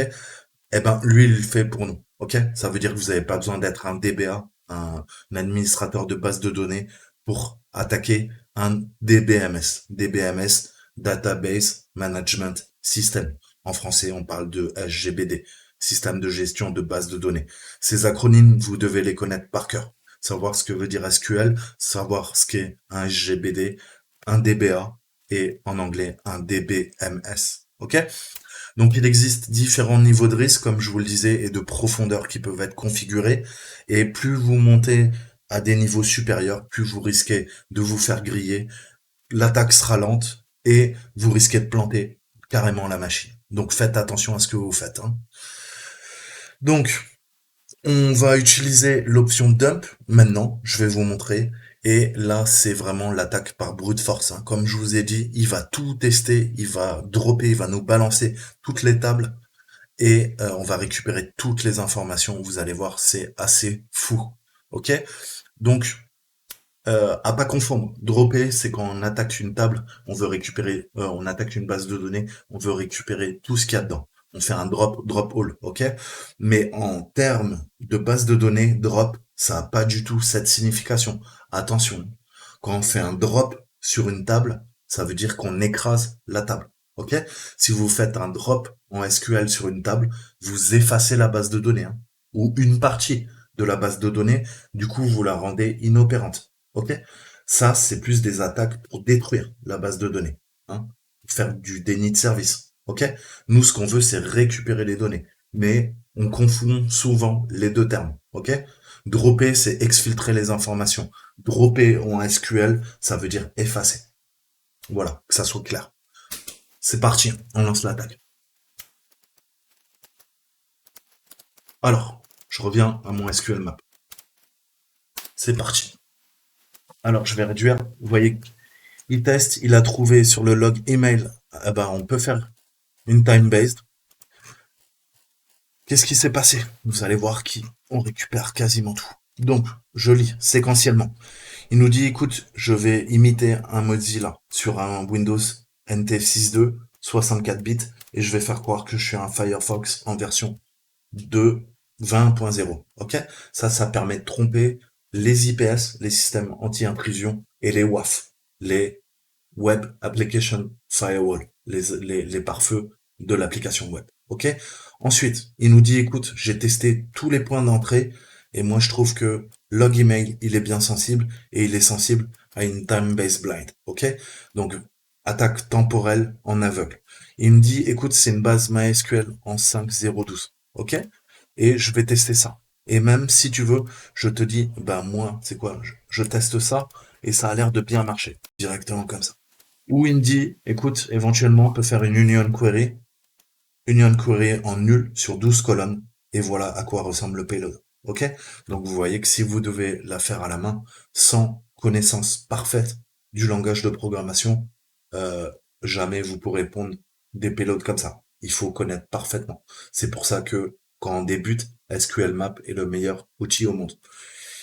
Eh ben, lui, il le fait pour nous. OK? Ça veut dire que vous n'avez pas besoin d'être un DBA, un administrateur de base de données pour attaquer un DBMS. DBMS, Database Management System. En français, on parle de SGBD, Système de gestion de base de données. Ces acronymes, vous devez les connaître par cœur. Savoir ce que veut dire SQL, savoir ce qu'est un SGBD, un DBA et en anglais un DBMS. OK? Donc il existe différents niveaux de risque, comme je vous le disais, et de profondeur qui peuvent être configurés. Et plus vous montez à des niveaux supérieurs, plus vous risquez de vous faire griller, l'attaque sera lente et vous risquez de planter carrément la machine. Donc faites attention à ce que vous faites, hein. Donc on va utiliser l'option dump maintenant, je vais vous montrer. Et là, c'est vraiment l'attaque par brute force, hein. Comme je vous ai dit, il va tout tester, il va dropper, il va nous balancer toutes les tables et on va récupérer toutes les informations. Vous allez voir, c'est assez fou. Ok? Donc, à pas confondre. Dropper, c'est quand on attaque une table, on veut récupérer, on attaque une base de données, on veut récupérer tout ce qu'il y a dedans. On fait un drop all, ok? Mais en termes de base de données, drop, ça a pas du tout cette signification. Attention, quand on fait un drop sur une table, ça veut dire qu'on écrase la table, ok? Si vous faites un drop en SQL sur une table, vous effacez la base de données, hein, ou une partie de la base de données, du coup vous la rendez inopérante. Ok? Ça, c'est plus des attaques pour détruire la base de données, hein, pour faire du déni de service. Ok? Nous, ce qu'on veut, c'est récupérer les données. Mais on confond souvent les deux termes. Ok? Dropper, c'est exfiltrer les informations. Dropper en SQL, ça veut dire effacer. Voilà, que ça soit clair. C'est parti, on lance l'attaque. Alors, je reviens à mon SQL map. C'est parti. Alors, je vais réduire. Vous voyez, il teste, il a trouvé sur le log email, ah ben, on peut faire une time-based. Qu'est-ce qui s'est passé? Vous allez voir qu'on récupère quasiment tout. Donc, je lis séquentiellement. Il nous dit, écoute, je vais imiter un Mozilla sur un Windows NT 6.2, 64 bits, et je vais faire croire que je suis un Firefox en version 2, 20.0. Ok? Ça permet de tromper les IPS, les systèmes anti-intrusion, et les WAF, les Web Application Firewall, les pare-feux de l'application web. Ok? Ensuite, il nous dit, écoute, j'ai testé tous les points d'entrée et moi je trouve que log email, il est bien sensible et il est sensible à une time-based blind. Ok? Donc, attaque temporelle en aveugle. Il me dit, écoute, c'est une base MySQL en 5.0.12. Ok? Et je vais tester ça. Et même si tu veux, je te dis, ben moi, c'est quoi? Je teste ça et ça a l'air de bien marcher. Directement comme ça. Ou il me dit, écoute, éventuellement, on peut faire une union query en nul sur 12 colonnes, et voilà à quoi ressemble le payload. Ok? Donc vous voyez que si vous devez la faire à la main, sans connaissance parfaite du langage de programmation, euh, jamais vous pourrez pondre des payloads comme ça. Il faut connaître parfaitement. C'est pour ça que quand on débute, SQL Map est le meilleur outil au monde.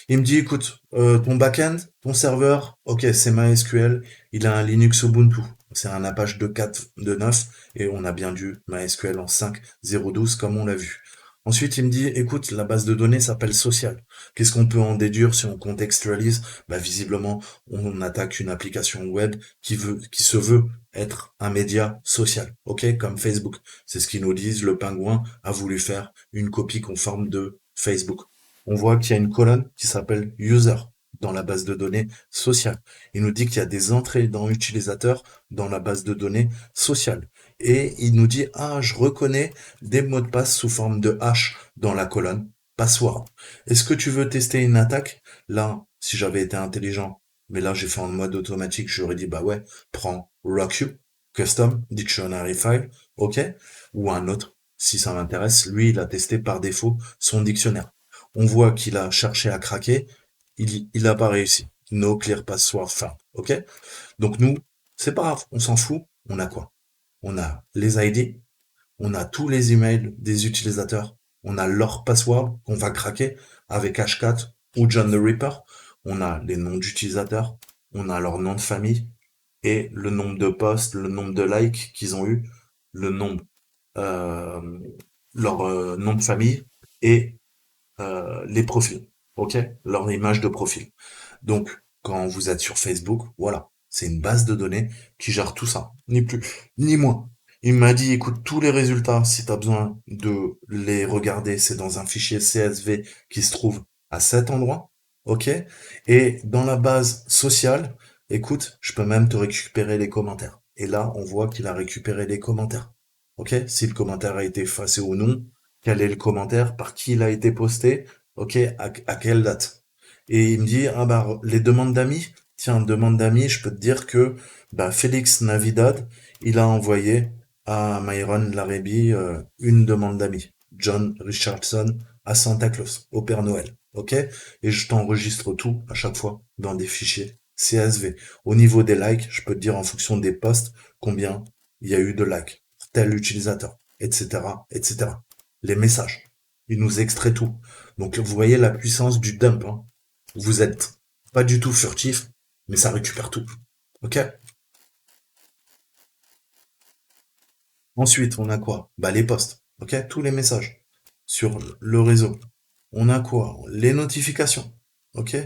Il me dit, écoute, ton backend, ton serveur, ok, c'est MySQL, il a un Linux Ubuntu. C'est un Apache 2.4, 2.9, et on a bien du MySQL en 5.0.12 comme on l'a vu. Ensuite, il me dit, écoute, la base de données s'appelle social. Qu'est-ce qu'on peut en déduire si on contextualise? Bah, visiblement, on attaque une application web qui se veut être un média social, ok, comme Facebook. C'est ce qu'ils nous disent, le pingouin a voulu faire une copie conforme de Facebook. On voit qu'il y a une colonne qui s'appelle user dans la base de données sociale. Il nous dit qu'il y a des entrées dans utilisateur dans la base de données sociale. Et il nous dit, ah, je reconnais des mots de passe sous forme de hash dans la colonne password. Est-ce que tu veux tester une attaque? Là, si j'avais été intelligent, mais là j'ai fait en mode automatique, j'aurais dit, bah ouais, prends RockU, Custom Dictionary File, ok? Ou un autre, si ça m'intéresse. Lui, il a testé par défaut son dictionnaire. On voit qu'il a cherché à craquer, il a pas réussi. No clear password found. Ok? Donc nous, C'est pas grave, on s'en fout. On a quoi? On a les ID, on a tous les emails des utilisateurs, on a leur password qu'on va craquer avec Hashcat ou John the Ripper, on a les noms d'utilisateurs, on a leur nom de famille et le nombre de posts, le nombre de likes qu'ils ont eu, le nombre, euh, leur nom de famille et les profils, ok? Leur image de profil. Donc, quand vous êtes sur Facebook, voilà, c'est une base de données qui gère tout ça, ni plus, ni moins. Il m'a dit, écoute, tous les résultats, si tu as besoin de les regarder, c'est dans un fichier CSV qui se trouve à cet endroit, ok? Et dans la base sociale, écoute, je peux même te récupérer les commentaires. Et là, on voit qu'il a récupéré les commentaires, ok? Si le commentaire a été effacé ou non, quel est le commentaire, par qui il a été posté, ok, à quelle date. Et il me dit, ah bah, les demandes d'amis, tiens, demande d'amis, je peux te dire que bah, Félix Navidad, il a envoyé à Myron Larebi une demande d'amis. John Richardson à Santa Claus, au Père Noël, ok? Et je t'enregistre tout à chaque fois dans des fichiers CSV. Au niveau des likes, je peux te dire en fonction des posts combien il y a eu de likes, tel utilisateur, etc., etc. Les messages, il nous extrait tout. Donc vous voyez la puissance du dump, hein. Vous êtes pas du tout furtif, mais ça récupère tout. Ok? Ensuite, on a quoi? Bah, les posts. Ok? Tous les messages sur le réseau. On a quoi? Les notifications. Ok?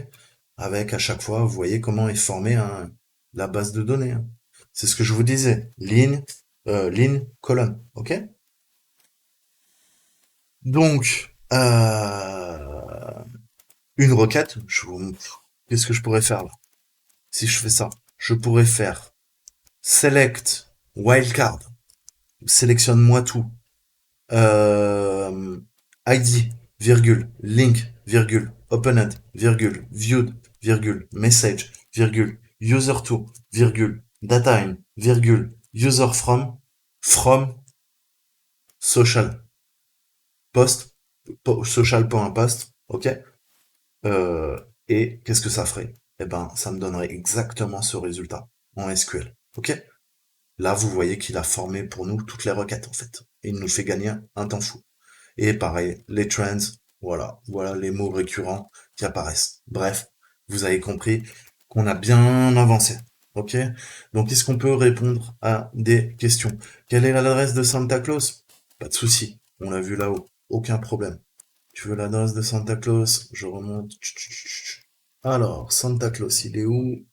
Avec à chaque fois, vous voyez comment est formée la base de données, hein. C'est ce que je vous disais. Ligne, colonne. Ok? Donc, une requête. Qu'est-ce que je pourrais faire là? Si je fais ça, je pourrais faire select wildcard. Sélectionne-moi tout. Euh, ID, virgule, link, virgule, opened, virgule, viewed, virgule, message, virgule, user to, virgule, data in, virgule, user from, social, post, social.post, ok? Euh, et qu'est-ce que ça ferait? Eh ben, ça me donnerait exactement ce résultat en SQL, ok? Là, vous voyez qu'il a formé pour nous toutes les requêtes, en fait. Et il nous fait gagner un temps fou. Et pareil, les trends, voilà les mots récurrents qui apparaissent. Bref, vous avez compris qu'on a bien avancé. Ok? Donc, est-ce qu'on peut répondre à des questions? Quelle est l'adresse de Santa Claus? Pas de souci. On l'a vu là-haut. Aucun problème. Tu veux l'adresse de Santa Claus? Je remonte. Alors, Santa Claus, il est où?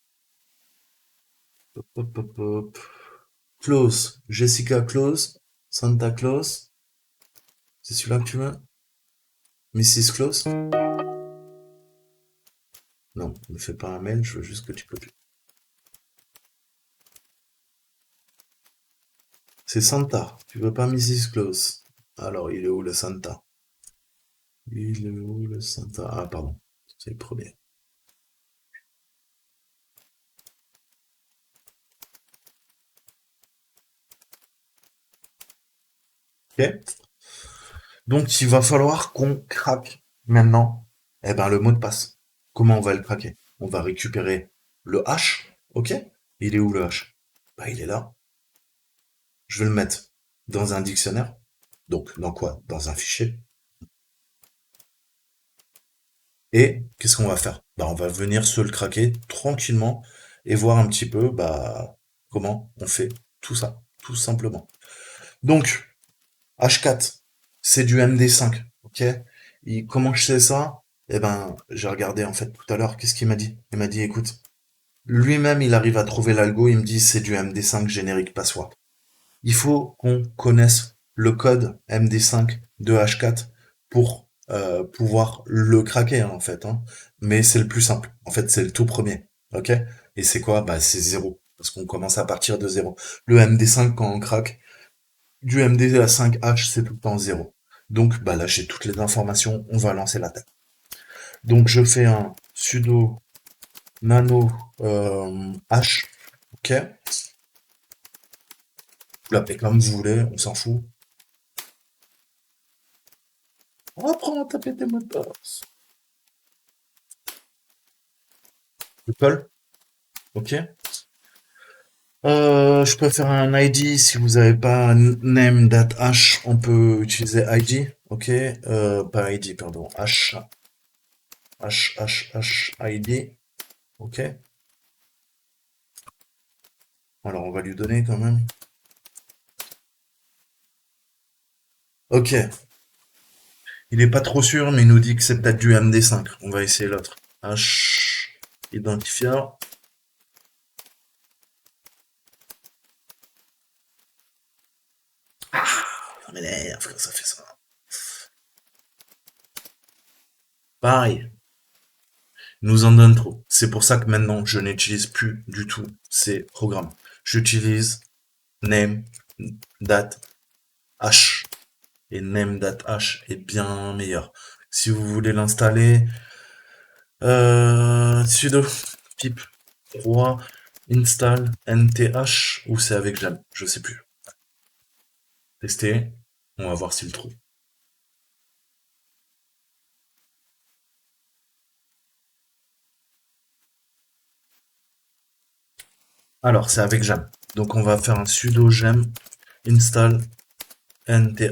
Hop, hop, hop, hop. Claus, Jessica Claus, Santa Claus, c'est celui-là que tu veux? Mrs. Claus? Non, ne fais pas un mail, je veux juste que tu copies. C'est Santa, tu veux pas Mrs. Claus? Alors, il est où le Santa? Il est où le Santa? Ah, pardon, c'est le premier. Ok? Donc, il va falloir qu'on craque maintenant, eh ben, le mot de passe. Comment on va le craquer? On va récupérer le hash, ok? Il est où le hash? Bah, il est là. Je vais le mettre dans un dictionnaire. Donc, dans quoi? Dans un fichier. Et qu'est-ce qu'on va faire? Bah, on va venir se le craquer tranquillement et voir un petit peu bah, comment on fait tout ça, tout simplement. Donc, H4, c'est du MD5, ok? Comment je sais ça? Eh ben, j'ai regardé en fait tout à l'heure, qu'est-ce qu'il m'a dit? Il m'a dit, écoute, lui-même, il arrive à trouver l'algo, il me dit, c'est du MD5 générique password. Il faut qu'on connaisse le code MD5 de H4 pour pouvoir le craquer hein, en fait. Hein. Mais c'est le plus simple. En fait, c'est le tout premier. Ok? Et c'est quoi? Bah c'est zéro. Parce qu'on commence à partir de zéro. Le MD5 quand on craque, du MD5H c'est tout le temps zéro. Donc bah là j'ai toutes les informations, on va lancer l'attaque. Donc je fais un sudo nano H, ok? Vous l'appelez comme vous voulez, on s'en fout. On apprend à taper des mots de passe. Je colle, ok. Je peux faire un ID si vous n'avez pas un name.h, on peut utiliser ID, ok? Pas ID, pardon, ID, ok? Alors on va lui donner quand même. Ok, il est pas trop sûr, mais il nous dit que c'est peut-être du MD5. On va essayer l'autre. H identifiant. Ah, mais merde, quand ça fait ça. Pareil, il nous en donne trop. C'est pour ça que maintenant, je n'utilise plus du tout ces programmes. J'utilise name, date, h. Et name.h est bien meilleur. Si vous voulez l'installer, sudo pip 3 install nth ou c'est avec Jam, je sais plus. Tester, on va voir s'il trouve. Alors, c'est avec Jam. Donc, on va faire un sudo gem install nth.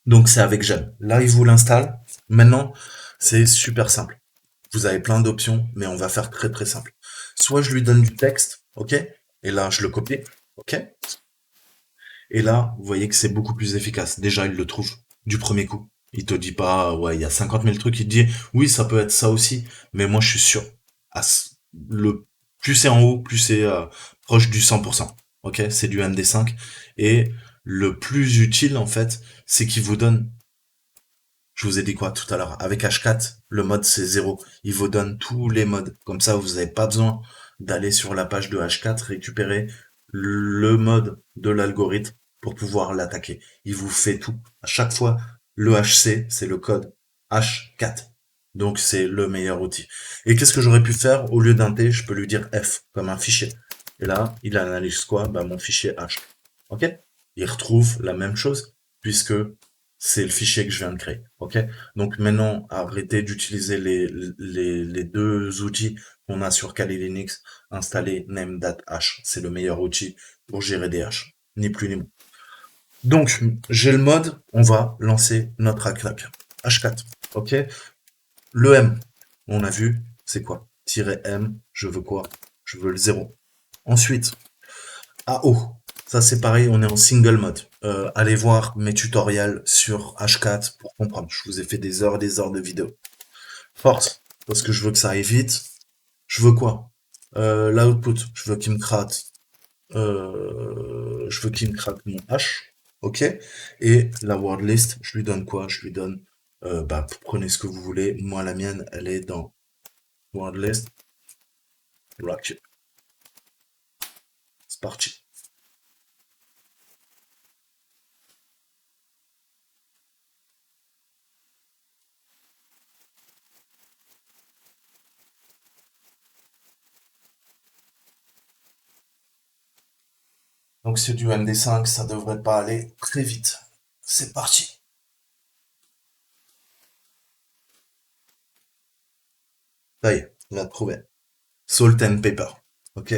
Donc, c'est avec Jam. Là, il vous l'installe. Maintenant, c'est super simple. Vous avez plein d'options, mais on va faire très très simple. Soit je lui donne du texte, ok? Et là, je le copie, ok? Et là, vous voyez que c'est beaucoup plus efficace. Déjà, il le trouve du premier coup. Il te dit pas, ouais, il y a 50 000 trucs. Il te dit, oui, ça peut être ça aussi. Mais moi, je suis sûr. À le, plus c'est en haut, plus c'est proche du 100%. Ok, c'est du MD5. Et le plus utile, en fait, c'est qu'il vous donne, je vous ai dit quoi tout à l'heure, avec H4, le mode c'est 0. Il vous donne tous les modes. Comme ça, vous n'avez pas besoin d'aller sur la page de H4, récupérer le mode de l'algorithme pour pouvoir l'attaquer. Il vous fait tout. À chaque fois, le HC, c'est le code H4. Donc c'est le meilleur outil. Et qu'est-ce que j'aurais pu faire au lieu d'un T, je peux lui dire F comme un fichier. Et là, il analyse quoi? Bah, mon fichier H. Ok? Il retrouve la même chose puisque c'est le fichier que je viens de créer. Ok? Donc maintenant, arrêtez d'utiliser les deux outils qu'on a sur Kali Linux. Installer name.h. C'est le meilleur outil pour gérer des haches. Ni plus ni moins. Donc, j'ai le mode, on va lancer notre attaque. H4. Ok? Le M, on a vu, c'est quoi? -M, je veux quoi? Je veux le 0. Ensuite, AO. Ça c'est pareil, on est en single mode. Allez voir mes tutoriels sur H4 pour comprendre. Je vous ai fait des heures et des heures de vidéos. Force, parce que je veux que ça aille vite. Je veux quoi? L'output, je veux qu'il me crate. Je veux qu'il me crate mon H. Ok? Et la word list, je lui donne quoi? Je lui donne, bah, prenez ce que vous voulez. Moi, la mienne, elle est dans word list. Rock. C'est parti. Donc c'est du MD5, ça devrait pas aller très vite. C'est parti. Ça y est, on a trouvé. Salt and pepper. Ok?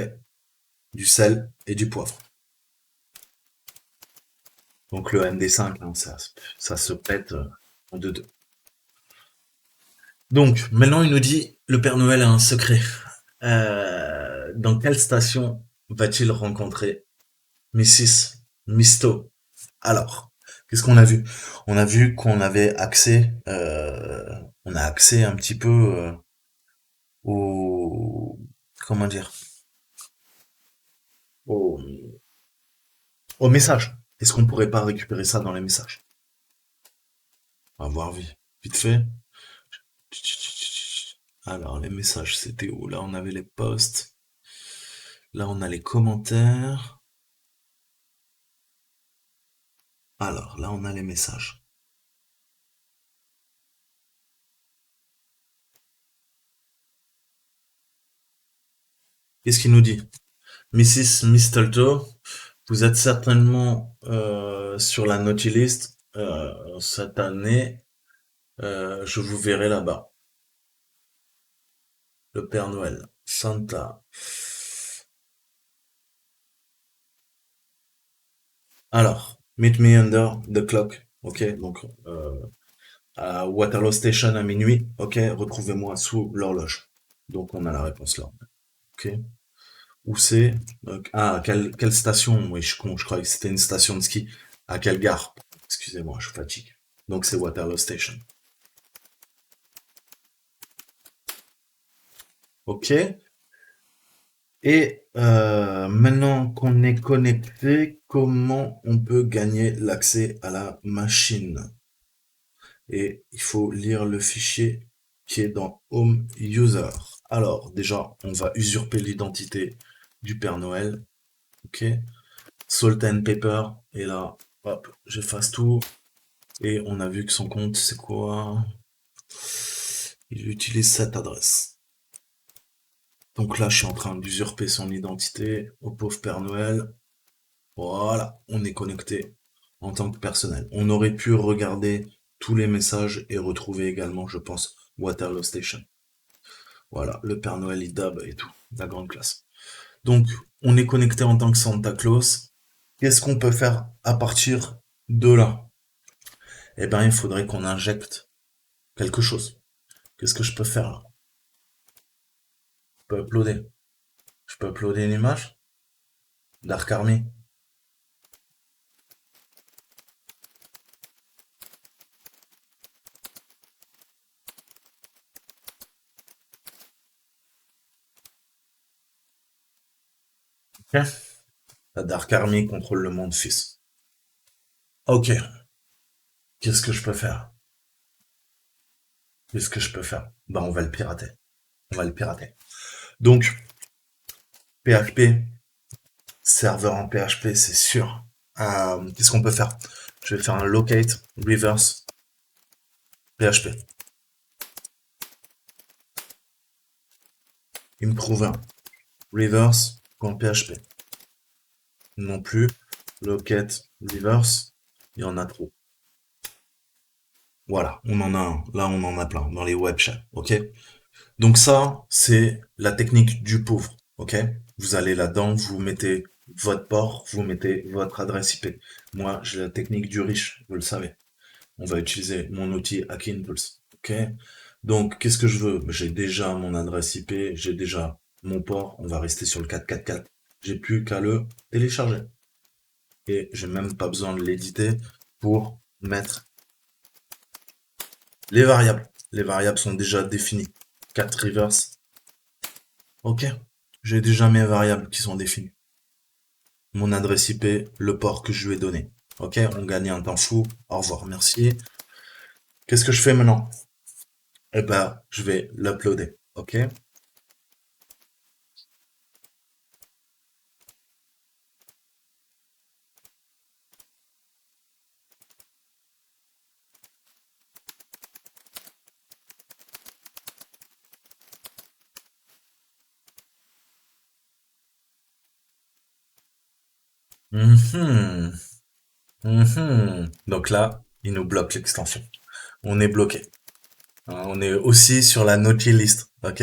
Du sel et du poivre. Donc le MD5, hein, ça se pète en deux. Donc maintenant il nous dit le Père Noël a un secret. Dans quelle station va-t-il rencontrer Mrs. Misto? Alors, qu'est-ce qu'on a vu? On a vu qu'on avait accès, on a accès un petit peu au, comment dire, au, au message. Est-ce qu'on pourrait pas récupérer ça dans les messages? On va voir vite fait. Alors, les messages, c'était où? Là, on avait les posts. Là, on a les commentaires. Alors, là, on a les messages. Qu'est-ce qu'il nous dit? Mrs. Mistletoe, vous êtes certainement sur la naughty list cette année. Je vous verrai là-bas. Le Père Noël. Santa. Alors, Meet Me Under the Clock. Ok, donc à Waterloo Station à minuit. Ok, retrouvez-moi sous l'horloge. Donc on a la réponse là. Ok. Où c'est? Ah, quelle station? Oui, je suis con, je croyais que c'était une station de ski. À quelle gare? Excusez-moi, je fatigue. Donc c'est Waterloo Station. Ok. Et maintenant qu'on est connecté, comment on peut gagner l'accès à la machine? Et il faut lire le fichier qui est dans Home User. Alors, déjà, on va usurper l'identité du Père Noël. Ok. Salt and Pepper. Et là, hop, j'efface tout. Et on a vu que son compte, c'est quoi? Il utilise cette adresse. Donc là, je suis en train d'usurper son identité au pauvre Père Noël. Voilà, on est connecté en tant que personnel. On aurait pu regarder tous les messages et retrouver également, je pense, Waterloo Station. Voilà, le Père Noël, il dab et tout, la grande classe. Donc, on est connecté en tant que Santa Claus. Qu'est-ce qu'on peut faire à partir de là? Eh ben, il faudrait qu'on injecte quelque chose. Qu'est-ce que je peux faire là? Je peux uploader. Je peux uploader une image d'Arc Army. Ok. La Dark Army contrôle le monde, fils. Ok. Qu'est-ce que je peux faire? Qu'est-ce que je peux faire? Bah, on va le pirater. On va le pirater. Donc, PHP, serveur en PHP, c'est sûr. Qu'est-ce qu'on peut faire? Je vais faire un locate reverse PHP. Il me trouve un reverse.php. Non plus. Locate reverse. Il y en a trop. Voilà, on en a un. Là, on en a plein dans les web chats. Ok? Donc ça, c'est la technique du pauvre. Ok? Vous allez là-dedans, vous mettez votre port, vous mettez votre adresse IP. Moi, j'ai la technique du riche, vous le savez. On va utiliser mon outil Hackinpulse. Ok? Donc, qu'est-ce que je veux? J'ai déjà mon adresse IP, j'ai déjà mon port. On va rester sur le 444. J'ai plus qu'à le télécharger. Et j'ai même pas besoin de l'éditer pour mettre les variables. Les variables sont déjà définies. 4 reverse. Ok. J'ai déjà mes variables qui sont définies. Mon adresse IP, le port que je lui ai donné. Ok, on gagne un temps fou. Au revoir, merci. Qu'est-ce que je fais maintenant? Eh ben, je vais l'uploader. Ok. Mhm, Donc là, il nous bloque l'extension. On est bloqué. Hein, on est aussi sur la naughty list. Ok.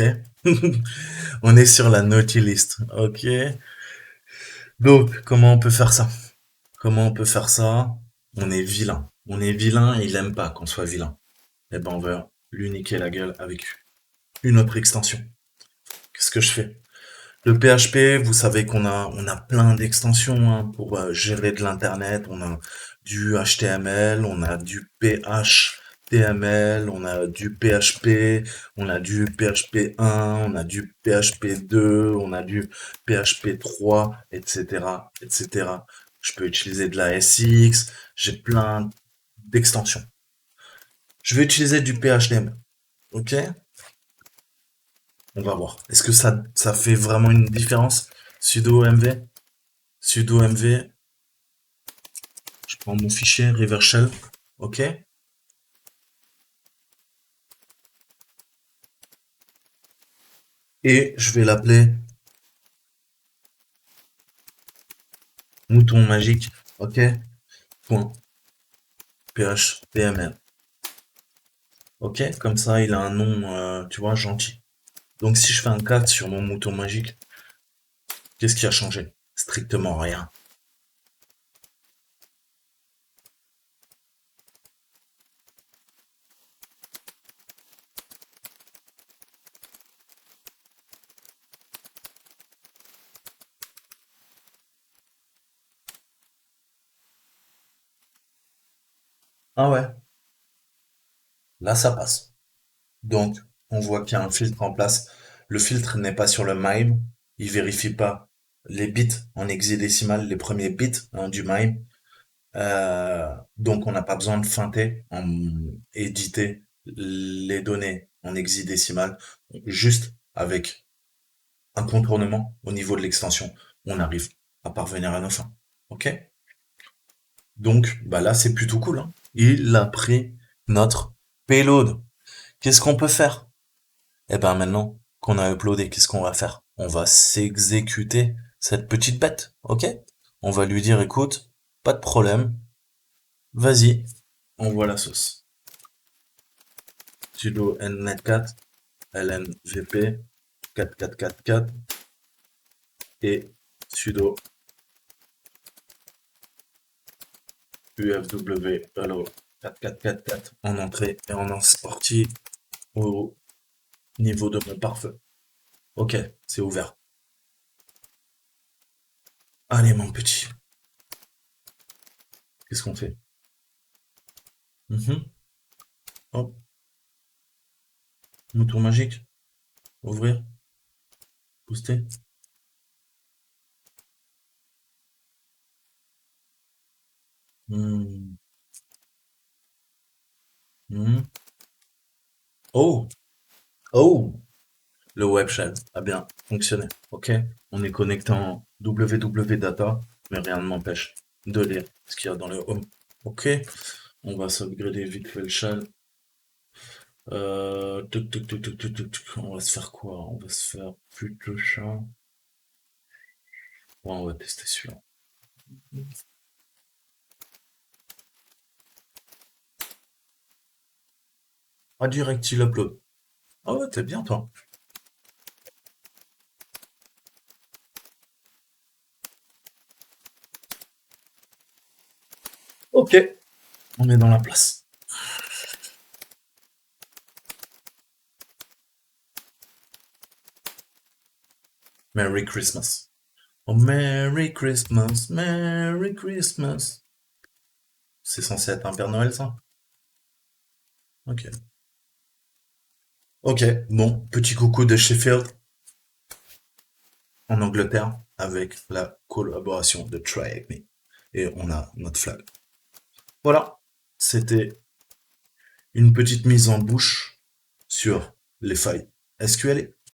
On est sur la naughty list. Ok. Donc, comment on peut faire ça? Comment on peut faire ça? On est vilain. On est vilain et il aime pas qu'on soit vilain. Eh ben, on va lui niquer la gueule avec une autre extension. Qu'est-ce que je fais? Le PHP, vous savez qu'on a plein d'extensions hein, pour gérer de l'internet. On a du HTML, on a du PHTML, on a du PHP, on a du PHP 1, on a du PHP 2, on a du PHP 3, etc., etc. Je peux utiliser de la SX, j'ai plein d'extensions. Je vais utiliser du PHTML, ok? On va voir. Est-ce que ça fait vraiment une différence? Sudo mv, sudo mv, je prends mon fichier revershell, ok? Et je vais l'appeler mouton magique, ok? Point .phtml, ok? Comme ça, il a un nom, tu vois, gentil. Donc si je fais un 4 sur mon mouton magique, qu'est-ce qui a changé? Strictement rien. Ah ouais, là ça passe. Donc on voit qu'il y a un filtre en place. Le filtre n'est pas sur le MIME. Il vérifie pas les bits en hexadécimal, les premiers bits hein, du MIME. Donc on n'a pas besoin de feinter, éditer les données en hexadécimal, juste avec un contournement au niveau de l'extension, on arrive à parvenir à nos fins. Ok? Donc bah là c'est plutôt cool, hein. Il a pris notre payload. Qu'est-ce qu'on peut faire? Eh ben maintenant qu'on a uploadé, qu'est-ce qu'on va faire? On va s'exécuter cette petite bête, ok? On va lui dire écoute, pas de problème, vas-y, envoie la sauce. Sudo nnet4 lnvp 4444 et sudo ufw hello 4444 en entrée et en sortie au niveau de mon pare-feu. Ok, c'est ouvert. Allez mon petit, qu'est-ce qu'on fait? Mhm. Hop, mouton magique, ouvrir, booster. Hmm, hmm. Oh, oh, le web shell a bien fonctionné. Ok, on est connecté en www data, mais rien ne m'empêche de lire ce qu'il y a dans le home. Ok, on va sauvegarder vite fait le shell. On va se faire quoi? On va se faire plus de chat. Ouais, on va tester celui-là. Ah, direct, il upload. Ah ouais, t'es bien, toi. Ok, on est dans la place. Merry Christmas. Oh, Merry Christmas, Merry Christmas. C'est censé être un Père Noël, ça? Ok. Ok, bon, petit coucou de Sheffield, en Angleterre, avec la collaboration de Try Avec Me. Et on a notre flag. Voilà, c'était une petite mise en bouche sur les failles SQL